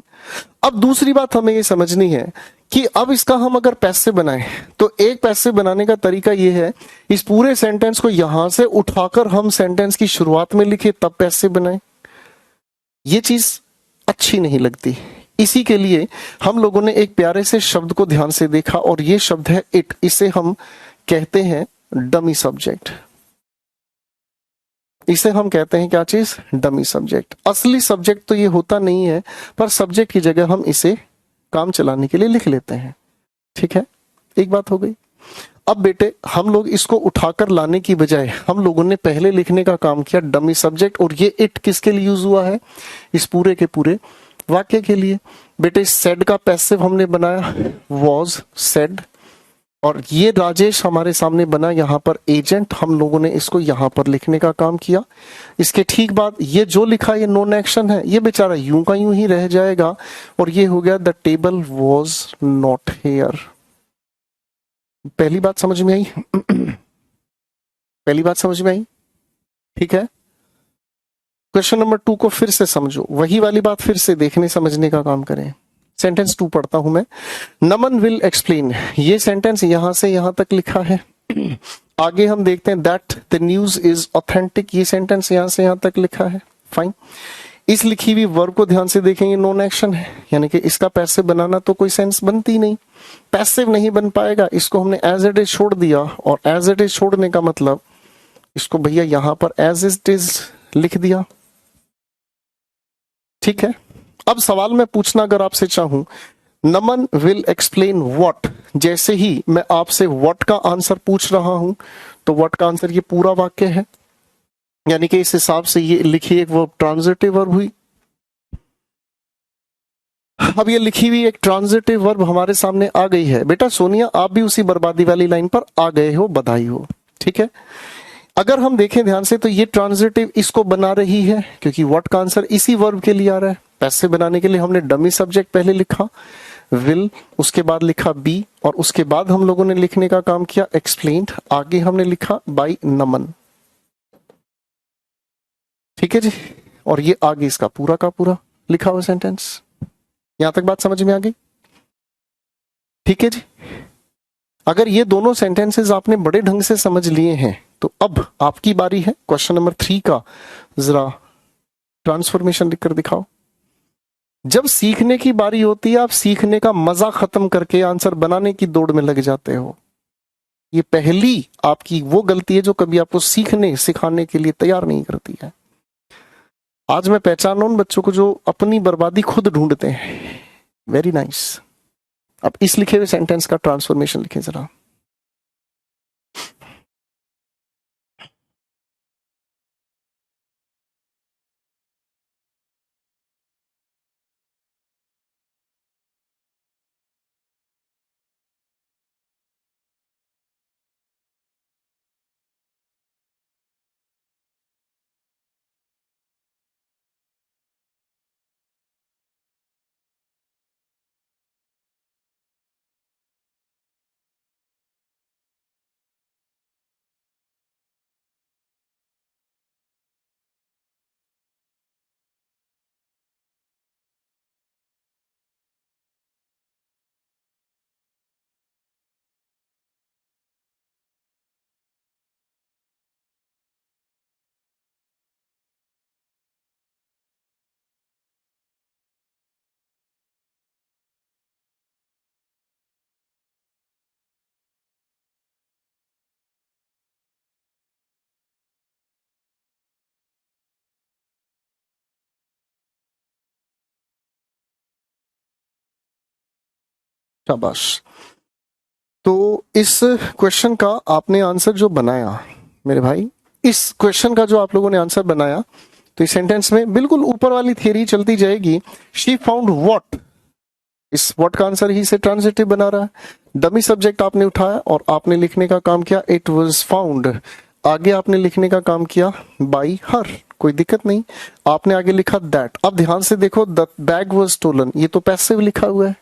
अब दूसरी बात हमें ये समझनी है कि अब इसका हम अगर पैसिव बनाएं तो एक पैसिव बनाने का तरीका ये है, इस पूरे सेंटेंस को यहां से उठाकर हम सेंटेंस की शुरुआत में लिखे तब पैसिव बनाएं। ये चीज अच्छी नहीं लगती। इसी के लिए हम लोगों ने एक प्यारे से शब्द को ध्यान से देखा और ये शब्द है इट। इसे हम कहते हैं डमी सब्जेक्ट। इसे हम कहते हैं क्या चीज, डमी सब्जेक्ट। असली सब्जेक्ट तो ये होता नहीं है, पर सब्जेक्ट की जगह हम इसे काम चलाने के लिए लिख लेते हैं, ठीक है। एक बात हो गई। अब बेटे हम लोग इसको उठाकर लाने की बजाय हम लोगों ने पहले लिखने का काम किया डमी सब्जेक्ट, और ये इट किसके लिए यूज हुआ है, इस पूरे के पूरे वाक्य के लिए। बेटे सेड का पैसिव हमने बनाया वॉज सेड, और ये राजेश हमारे सामने बना यहाँ पर एजेंट। हम लोगों ने इसको यहाँ पर लिखने का काम किया। इसके ठीक बाद ये जो लिखा ये नॉन एक्शन है, ये बेचारा यूं का यूं ही रह जाएगा और ये हो गया the table was not here. पहली बात समझ में आई पहली बात समझ में आई, ठीक है। क्वेश्चन नंबर 2 को फिर से समझो, वही वाली बात फिर से देखने समझने का काम करें। सेंटेंस 2 पढ़ता हूं मैं। नमन विल एक्सप्लेन, ये सेंटेंस यहां से यहां तक लिखा है। आगे हम देखते हैं that the news is authentic, ये सेंटेंस यहां से यहां तक लिखा है। फाइन। इस लिखी हुई वर्ब को ध्यान से देखेंगे, नॉन एक्शन है, यानी कि इसका पैसिव बनाना तो कोई सेंस बनती नहीं, पैसिव नहीं बन पाएगा। इसको हमने एज इट इज छोड़ दिया, और एज इट इज छोड़ने का मतलब इसको भैया यहां पर एज इट इज लिख दिया। ठीक है। अब सवाल मैं पूछना अगर आपसे चाहूं, नमन विल एक्सप्लेन व्हाट, जैसे ही मैं आपसे व्हाट का आंसर पूछ रहा हूं तो व्हाट का आंसर ये पूरा वाक्य है, यानी कि इस हिसाब से ये लिखी एक वर्ब ट्रांजिटिव वर्ब हुई। अब ये लिखी हुई एक ट्रांजिटिव वर्ब हमारे सामने आ गई है। बेटा सोनिया, आप भी उसी बर्बादी वाली लाइन पर आ गए हो, बधाई हो। ठीक है। अगर हम देखें ध्यान से तो ये ट्रांजिटिव इसको बना रही है, क्योंकि व्हाट का आंसर इसी वर्ब के लिए आ रहा है। पैसिव बनाने के लिए हमने डमी सब्जेक्ट पहले लिखा विल, उसके बाद लिखा बी, और उसके बाद हम लोगों ने लिखने का काम किया एक्सप्लेन्ड, आगे हमने लिखा बाय नमन। ठीक है जी। और ये आगे इसका पूरा का पूरा लिखा हुआ सेंटेंस। यहां तक बात समझ में आ गई? ठीक है जी। अगर ये दोनों सेंटेंसेस आपने बड़े ढंग से समझ लिए हैं तो अब आपकी बारी है क्वेश्चन नंबर 3 का। जरा ट्रांसफॉर्मेशन लिखकर दिखाओ। जब सीखने की बारी होती है, आप सीखने का मजा खत्म करके आंसर बनाने की दौड़ में लग जाते हो। ये पहली आपकी वो गलती है जो कभी आपको सीखने सिखाने के लिए तैयार नहीं करती है। आज मैं पहचान रहा हूं उन बच्चों को जो अपनी बर्बादी खुद ढूंढते हैं। Very nice. अब इस लिखे हुए सेंटेंस का ट्रांसफॉर्मेशन लिखें जरा। शाबाश। तो इस क्वेश्चन का आपने आंसर जो बनाया मेरे भाई, इस क्वेश्चन का जो आप लोगों ने आंसर बनाया, तो इस सेंटेंस में बिल्कुल ऊपर वाली थियरी चलती जाएगी। शी फाउंड व्हाट, इस व्हाट का आंसर ही से ट्रांजिटिव बना रहा है। डमी सब्जेक्ट आपने उठाया और आपने लिखने का काम किया इट वाज फाउंड। आगे आपने लिखने का काम किया बाय हर, कोई दिक्कत नहीं। आपने आगे लिखा दैट। अब ध्यान से देखो, द बैग वाज स्टोलन, ये तो पैसिव लिखा हुआ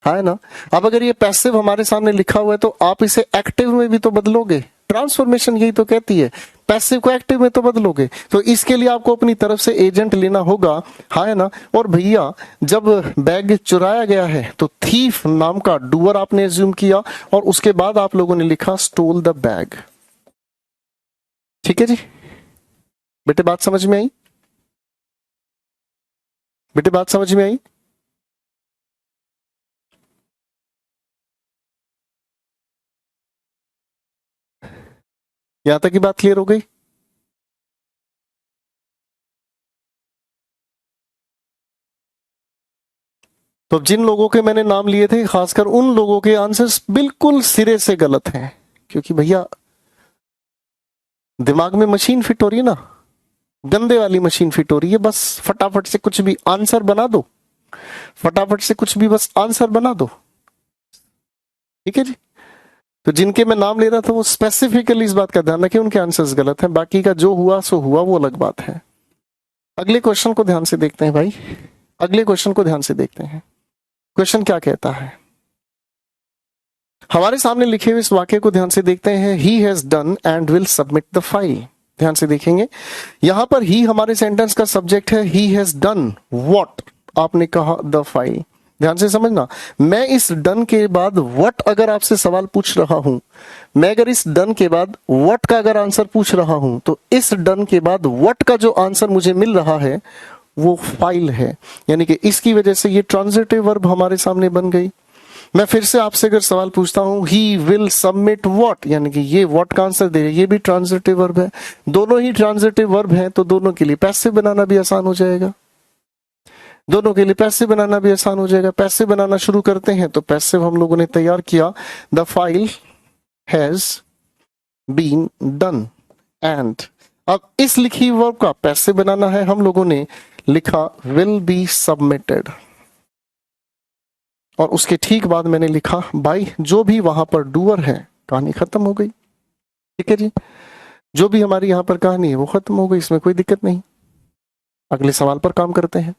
है ना। अब अगर ये पैसिव हमारे सामने लिखा हुआ है तो आप इसे एक्टिव में भी तो बदलोगे। ट्रांसफॉर्मेशन यही तो कहती है, पैसिव को एक्टिव में तो बदलोगे। तो इसके लिए आपको अपनी तरफ से एजेंट लेना होगा, है ना। और भैया जब बैग चुराया गया है तो थीफ नाम का डूअर आपने एज्यूम किया, और उसके बाद आप लोगों ने लिखा स्टोल द बैग। ठीक है जी। बेटे बात समझ में आई? बेटे बात समझ में आई? यहां तक की बात क्लियर हो गई? तो जिन लोगों के मैंने नाम लिए थे, खासकर उन लोगों के आंसर्स बिल्कुल सिरे से गलत हैं, क्योंकि भैया दिमाग में मशीन फिट हो रही है ना, गंदे वाली मशीन फिट हो रही है। बस फटाफट से कुछ भी आंसर बना दो, फटाफट से कुछ भी बस आंसर बना दो। ठीक है जी। तो जिनके मैं नाम ले रहा था वो स्पेसिफिकली इस बात का ध्यान रखें उनके आंसर्स गलत हैं, बाकी का जो हुआ सो हुआ, वो अलग बात है। अगले क्वेश्चन को ध्यान से देखते हैं भाई, अगले क्वेश्चन को ध्यान से देखते हैं। क्वेश्चन क्या कहता है, हमारे सामने लिखे हुए इस वाक्य को ध्यान से देखते हैं। He has done and will submit the file. ध्यान से देखेंगे, यहां पर ही हमारे सेंटेंस का सब्जेक्ट है, ही हैज डन व्हाट, आपने कहा द फाइल। ध्यान से समझना, मैं इस डन के बाद व्हाट अगर आपसे सवाल पूछ रहा हूं, मैं अगर इस डन के बाद व्हाट का अगर आंसर पूछ रहा हूं, तो इस डन के बाद व्हाट का जो आंसर मुझे मिल रहा है वो फाइल है। यानी कि इसकी वजह से ये ट्रांजिटिव वर्ब हमारे सामने बन गई। मैं फिर से आपसे अगर सवाल पूछता हूं, ही विल सबमिट व्हाट, यानी कि ये व्हाट का आंसर दे रहे, ये भी ट्रांजिटिव वर्ब है। दोनों ही ट्रांजिटिव वर्ब हैं, तो दोनों के लिए पैसिव बनाना भी आसान हो जाएगा। दोनों के लिए पैसिव बनाना भी आसान हो जाएगा। पैसिव बनाना शुरू करते हैं, तो पैसिव हम लोगों ने तैयार किया, the file has been done and. अब इस लिखी वर्ब का पैसिव बनाना है, हम लोगों ने लिखा विल बी सबमिटेड, और उसके ठीक बाद मैंने लिखा बाई जो भी वहां पर डूअर है। कहानी खत्म हो गई। ठीक है जी, जो भी हमारी यहां पर कहानी है वो खत्म हो गई, इसमें कोई दिक्कत नहीं। अगले सवाल पर काम करते हैं।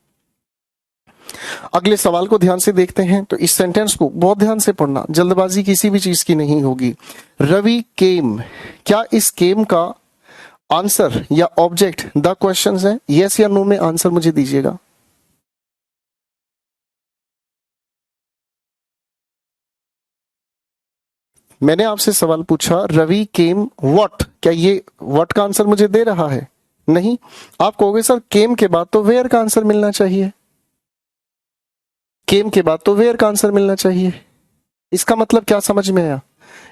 अगले सवाल को ध्यान से देखते हैं, तो इस सेंटेंस को बहुत ध्यान से पढ़ना, जल्दबाजी किसी भी चीज की नहीं होगी। रवि केम, क्या इस केम का आंसर या ऑब्जेक्ट द क्वेश्चन है? यस या नो में आंसर मुझे दीजिएगा। मैंने आपसे सवाल पूछा, रवि केम व्हाट, क्या ये व्हाट का आंसर मुझे दे रहा है? नहीं। आप कहोगे सर केम के बाद तो वेयर का आंसर मिलना चाहिए, केम के बाद तो वेयर का आंसर मिलना चाहिए। इसका मतलब क्या समझ में आया?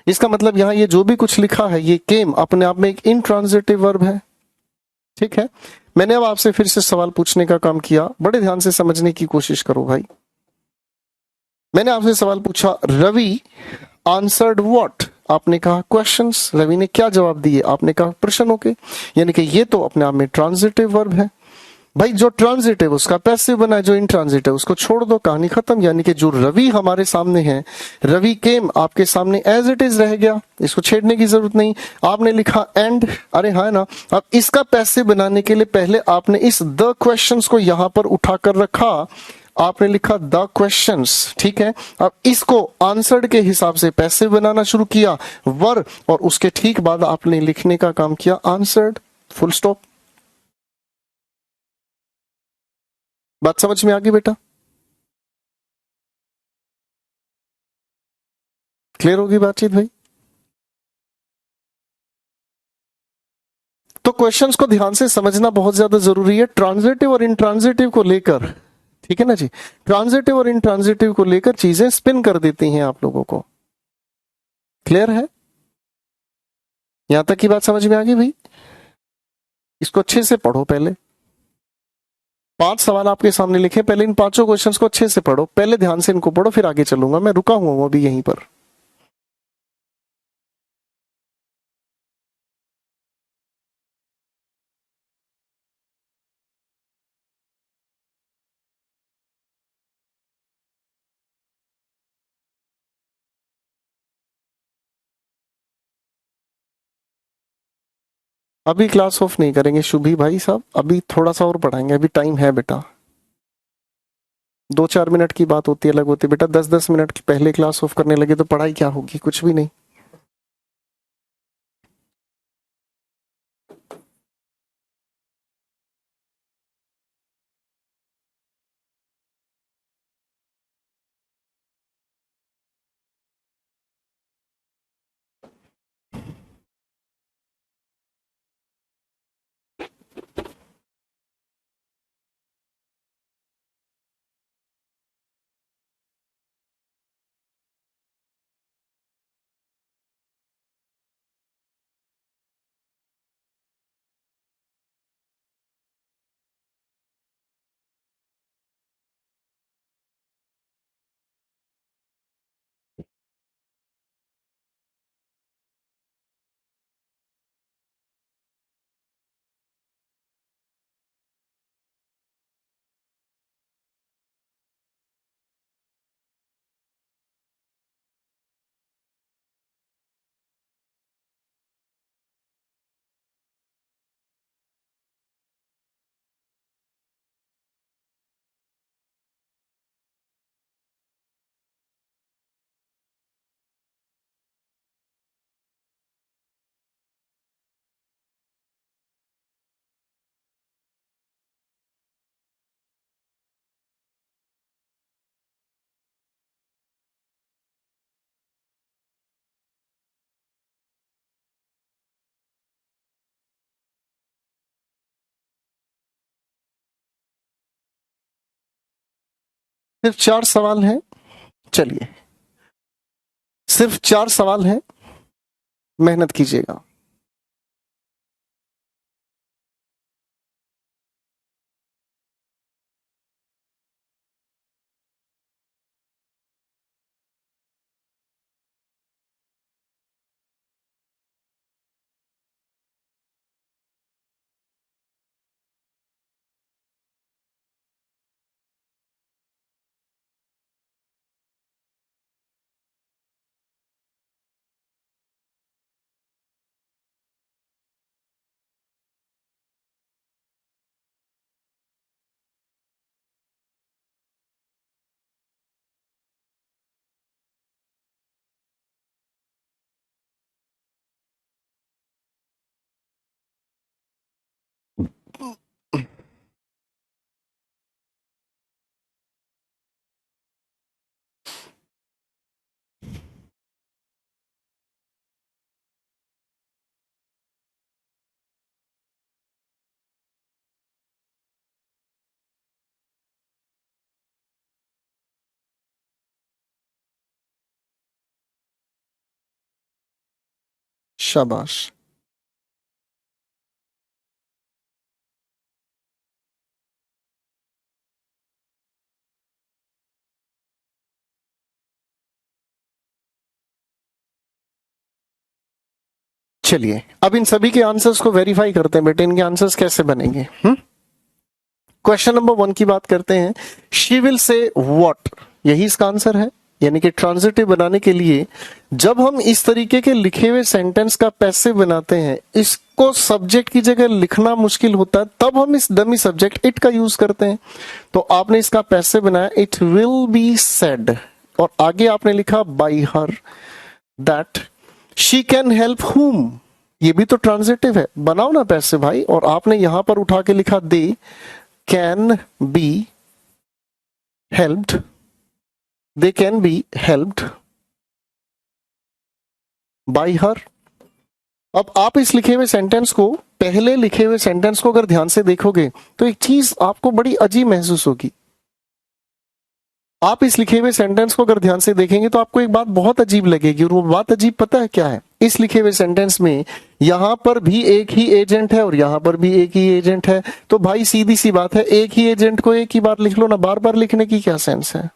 इसका मतलब यहां ये जो भी कुछ लिखा है, ये केम अपने आप में एक इंट्रांजिटिव वर्ब है। ठीक है, मैंने अब आपसे फिर से सवाल पूछने का काम किया, बड़े ध्यान से समझने की कोशिश करो भाई। मैंने आपसे सवाल पूछा, रवि आंसर्ड व्हाट, आपने कहा क्वेश्चंस। रवि ने क्या जवाब दिए? आपने कहा प्रश्नों के। यानी कि ये तो अपने आप में ट्रांजिटिव वर्ब है। भाई जो ट्रांजिटिव उसका पैसिव बना है, जो इंट्रांजिटिव उसको छोड़ दो, कहानी खत्म। यानी कि जो रवि हमारे सामने है, रवि केम आपके सामने एज इट इज रह गया, इसको छेड़ने की जरूरत नहीं। आपने लिखा एंड, अरे हाँ ना। अब इसका पैसिव बनाने के लिए पहले आपने इस द क्वेश्चंस को यहां पर उठाकर रखा, आपने लिखा द क्वेश्चंस। ठीक है, अब इसको आंसर्ड के हिसाब से पैसिव बनाना शुरू किया, वर, और उसके ठीक बाद आपने लिखने का काम किया आंसर्ड, फुल स्टॉप। बात समझ में आ गई बेटा? क्लियर होगी बातचीत भाई? तो क्वेश्चंस को ध्यान से समझना बहुत ज्यादा जरूरी है, ट्रांजिटिव और इंट्रांजिटिव को लेकर। ठीक है ना जी, ट्रांजिटिव और इंट्रांजिटिव को लेकर चीजें स्पिन कर देती हैं आप लोगों को। क्लियर है? यहां तक की बात समझ में आ गई भाई? इसको अच्छे से पढ़ो पहले। 5 सवाल आपके सामने लिखे, पहले इन 5 क्वेश्चंस को अच्छे से पढ़ो, पहले ध्यान से इनको पढ़ो, फिर आगे चलूंगा। मैं रुका हुआ हूं अभी यहीं पर। अभी क्लास ऑफ नहीं करेंगे शुभी भाई साहब, अभी थोड़ा सा और पढ़ाएंगे, अभी टाइम है बेटा। 2-4 मिनट की बात होती है, अलग होती है बेटा। 10-10 मिनट की पहले क्लास ऑफ करने लगे तो पढ़ाई क्या होगी? कुछ भी नहीं। सिर्फ 4 सवाल हैं। चलिए, सिर्फ 4 सवाल हैं, मेहनत कीजिएगा। शाबाश। चलिए, अब इन सभी के आंसर्स को वेरीफाई करते हैं बेटे, इनके आंसर्स कैसे बनेंगे। क्वेश्चन नंबर 1 की बात करते हैं। शी विल से व्हाट, यही इसका आंसर है। यानी कि ट्रांजिटिव बनाने के लिए जब हम इस तरीके के लिखे हुए सेंटेंस का पैसिव बनाते हैं, इसको सब्जेक्ट की जगह लिखना मुश्किल होता है, तब हम इस डमी सब्जेक्ट इट का यूज करते हैं। तो आपने इसका पैसिव बनाया, इट विल बी सेड, और आगे आपने लिखा bye her that she can help हुम, ये भी तो ट्रांजिटिव है, बनाओ ना पैसिव भाई। और आपने यहां पर उठा के लिखा they can be helped, they can be helped by her। अब आप इस लिखे हुए सेंटेंस को, पहले लिखे हुए सेंटेंस को अगर ध्यान से देखोगे तो एक चीज आपको बड़ी अजीब महसूस होगी। आप इस लिखे हुए सेंटेंस को अगर ध्यान से देखेंगे तो आपको एक बात बहुत अजीब लगेगी, और वो बात अजीब पता है क्या है? इस लिखे हुए सेंटेंस में यहां पर भी एक ही एजेंट है और यहां पर भी एक ही एजेंट है। तो भाई सीधी सी बात है, एक ही एजेंट को एक ही बार लिख लो ना, बार बार लिखने की क्या सेंस है?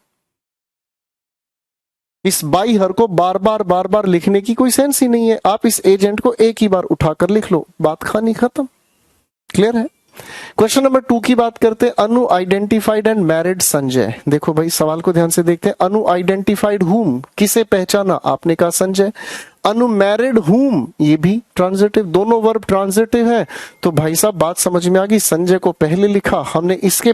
इस बाई हर को बार बार लिखने की कोई सेंस ही नहीं है। आप इस एजेंट को एक ही बार उठाकर लिख लो, बात कहानी खत्म। क्लियर है? क्वेश्चन नंबर 2 की बात करते हैं। अनु आइडेंटिफाइड एंड मैरिड संजय। देखो भाई, सवाल को ध्यान से देखते हैं। अनु आइडेंटिफाइड हुम, किसे पहचाना? आपने कहा संजय। अनु मैरिड हुम, ये भी ट्रांजिटिव, दोनों वर्ब ट्रांजिटिव है। तो भाई साहब बात समझ में आ गई। संजय को पहले लिखा हमने, इसके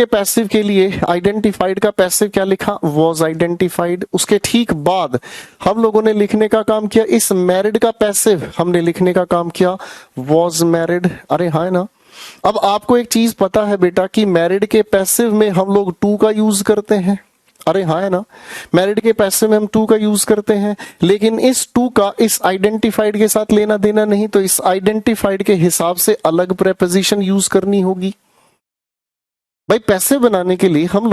पैसिव के लिए आइडेंटिफाइड का पैसिव क्या लिखा? Was identified. उसके ठीक बाद हम लोगों ने लिखने का काम किया, इस मैरिड का पैसिव हमने लिखने का काम किया, वॉज मैरिड। अरे हाँ है ना? अब आपको एक चीज पता है बेटा कि मैरिड के पैसिव में हम लोग टू का यूज करते हैं। अरे हाँ है ना? मैरिड के पैसिव में हम टू का यूज करते हैं, लेकिन इस टू का इस आइडेंटिफाइड के साथ लेना देना नहीं, तो इस आइडेंटिफाइड के हिसाब से अलग प्रेपोजिशन यूज करनी होगी। भाई पैसे बनाने के लिए हम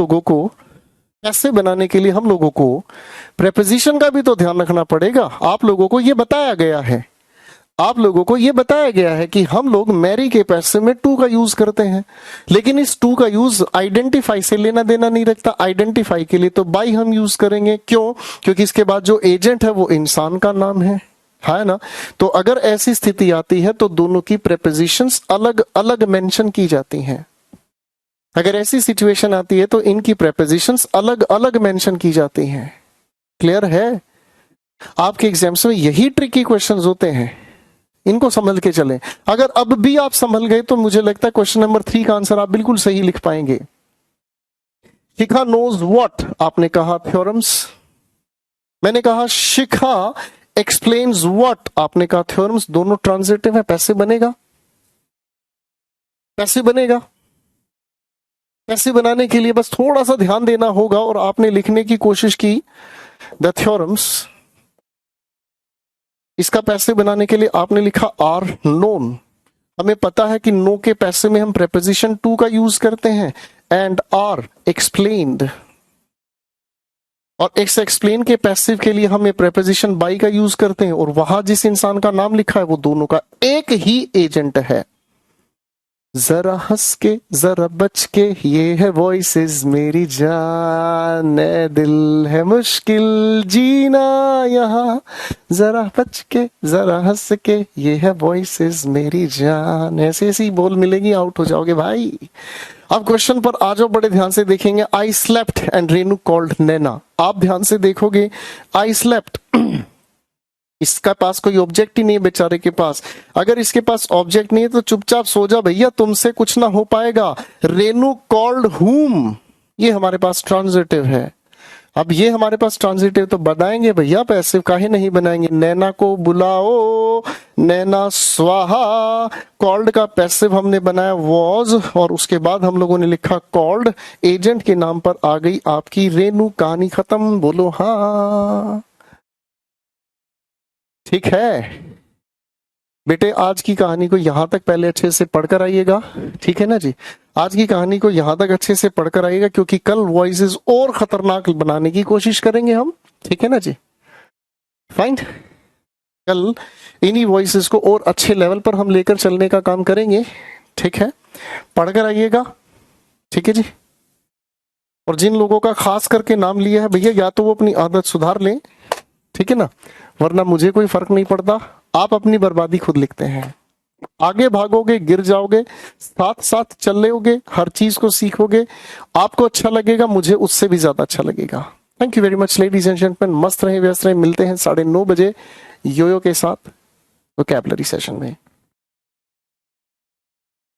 लोगों को प्रेपोजिशन का भी तो ध्यान रखना पड़ेगा। आप लोगों को ये बताया गया है कि हम लोग मैरी के पैसे में टू का यूज करते हैं, लेकिन इस टू का यूज आइडेंटिफाई से लेना देना नहीं रखता। आइडेंटिफाई के लिए तो बाई हम यूज करेंगे। क्यों? क्योंकि इसके बाद जो एजेंट है वो इंसान का नाम है ना? तो अगर ऐसी स्थिति आती है तो दोनों की प्रेपोजिशंस अलग अलग मेंशन की जाती हैं। अगर ऐसी सिचुएशन आती है तो इनकी प्रेपोजिशंस अलग अलग मेंशन की जाती हैं। क्लियर है? आपके एग्जाम्स में यही ट्रिकी क्वेश्चंस होते हैं, इनको समझ के चलें। अगर अब भी आप संभल गए तो मुझे लगता है क्वेश्चन नंबर 3 का आंसर आप बिल्कुल सही लिख पाएंगे। शिखा नोज व्हाट, आपने कहा थ्योरम्स। मैंने कहा शिखा एक्सप्लेन्स व्हाट, आपने कहा थ्योरम्स। दोनों ट्रांजिटिव है, पैसे बनेगा। पैसे बनाने के लिए बस थोड़ा सा ध्यान देना होगा, और आपने लिखने की कोशिश की द थ्योरम्स। इसका पैसे बनाने के लिए आपने लिखा आर नोन। हमें पता है कि नो के पैसे में हम प्रेपोजिशन टू का यूज करते हैं, एंड आर एक्सप्लेन्ड, और एक्स एक्सप्लेन के पैसिव के लिए हम प्रेपोजिशन बाई का यूज करते हैं, और वहां जिस इंसान का नाम लिखा है वो दोनों का एक ही एजेंट है। जरा हंस के जरा बच के ये है वॉइसेस मेरी जान, है दिल है मुश्किल जीना यहाँ, जरा बच के जरा हंस के ये है वॉइसेस मेरी जान। ऐसे ऐसी बोल मिलेगी, आउट हो जाओगे भाई। अब क्वेश्चन पर आ जाओ, बड़े ध्यान से देखेंगे। I slept and Renu called Naina. आप ध्यान से देखोगे, आई स्लेप्ट, इसका पास कोई ऑब्जेक्ट ही नहीं है बेचारे के पास। अगर इसके पास ऑब्जेक्ट नहीं है तो चुपचाप सो जा भैया, तुमसे कुछ ना हो पाएगा। रेनू कॉल्ड हुम, ये हमारे पास ट्रांजिटिव है। अब ये हमारे पास ट्रांजिटिव तो बनाएंगे भैया, पैसिव काहे नहीं बनाएंगे। नैना को बुलाओ, नैना स्वाहा। कॉल्ड का पैसिव हमने बनाया वॉज, और उसके बाद हम लोगों ने लिखा कॉल्ड। एजेंट के नाम पर आ गई आपकी रेनू, कहानी खत्म। बोलो हाँ, ठीक है बेटे। आज की कहानी को यहां तक पहले अच्छे से पढ़कर आइएगा, ठीक है ना जी। आज की कहानी को यहां तक अच्छे से पढ़कर आइएगा, क्योंकि कल वॉइसेस और खतरनाक बनाने की कोशिश करेंगे हम, ठीक है ना जी। फाइन, कल इन्हीं वॉइसेस को और अच्छे लेवल पर हम लेकर चलने का काम करेंगे, ठीक है। पढ़कर आइएगा, ठीक है जी। और जिन लोगों का खास करके नाम लिया है भैया, या तो वो अपनी आदत सुधार लें, ठीक है ना, वरना मुझे कोई फर्क नहीं पड़ता। आप अपनी बर्बादी खुद लिखते हैं। आगे भागोगे गिर जाओगे, साथ साथ चल रहोगे, हर चीज को सीखोगे, आपको अच्छा लगेगा, मुझे उससे भी ज्यादा अच्छा लगेगा। Thank you very much ladies and gentleman. मस्त रहे, व्यस्त रहे। मिलते हैं 9:30 बजे योयो के साथ वोकैबुलरी सेशन में।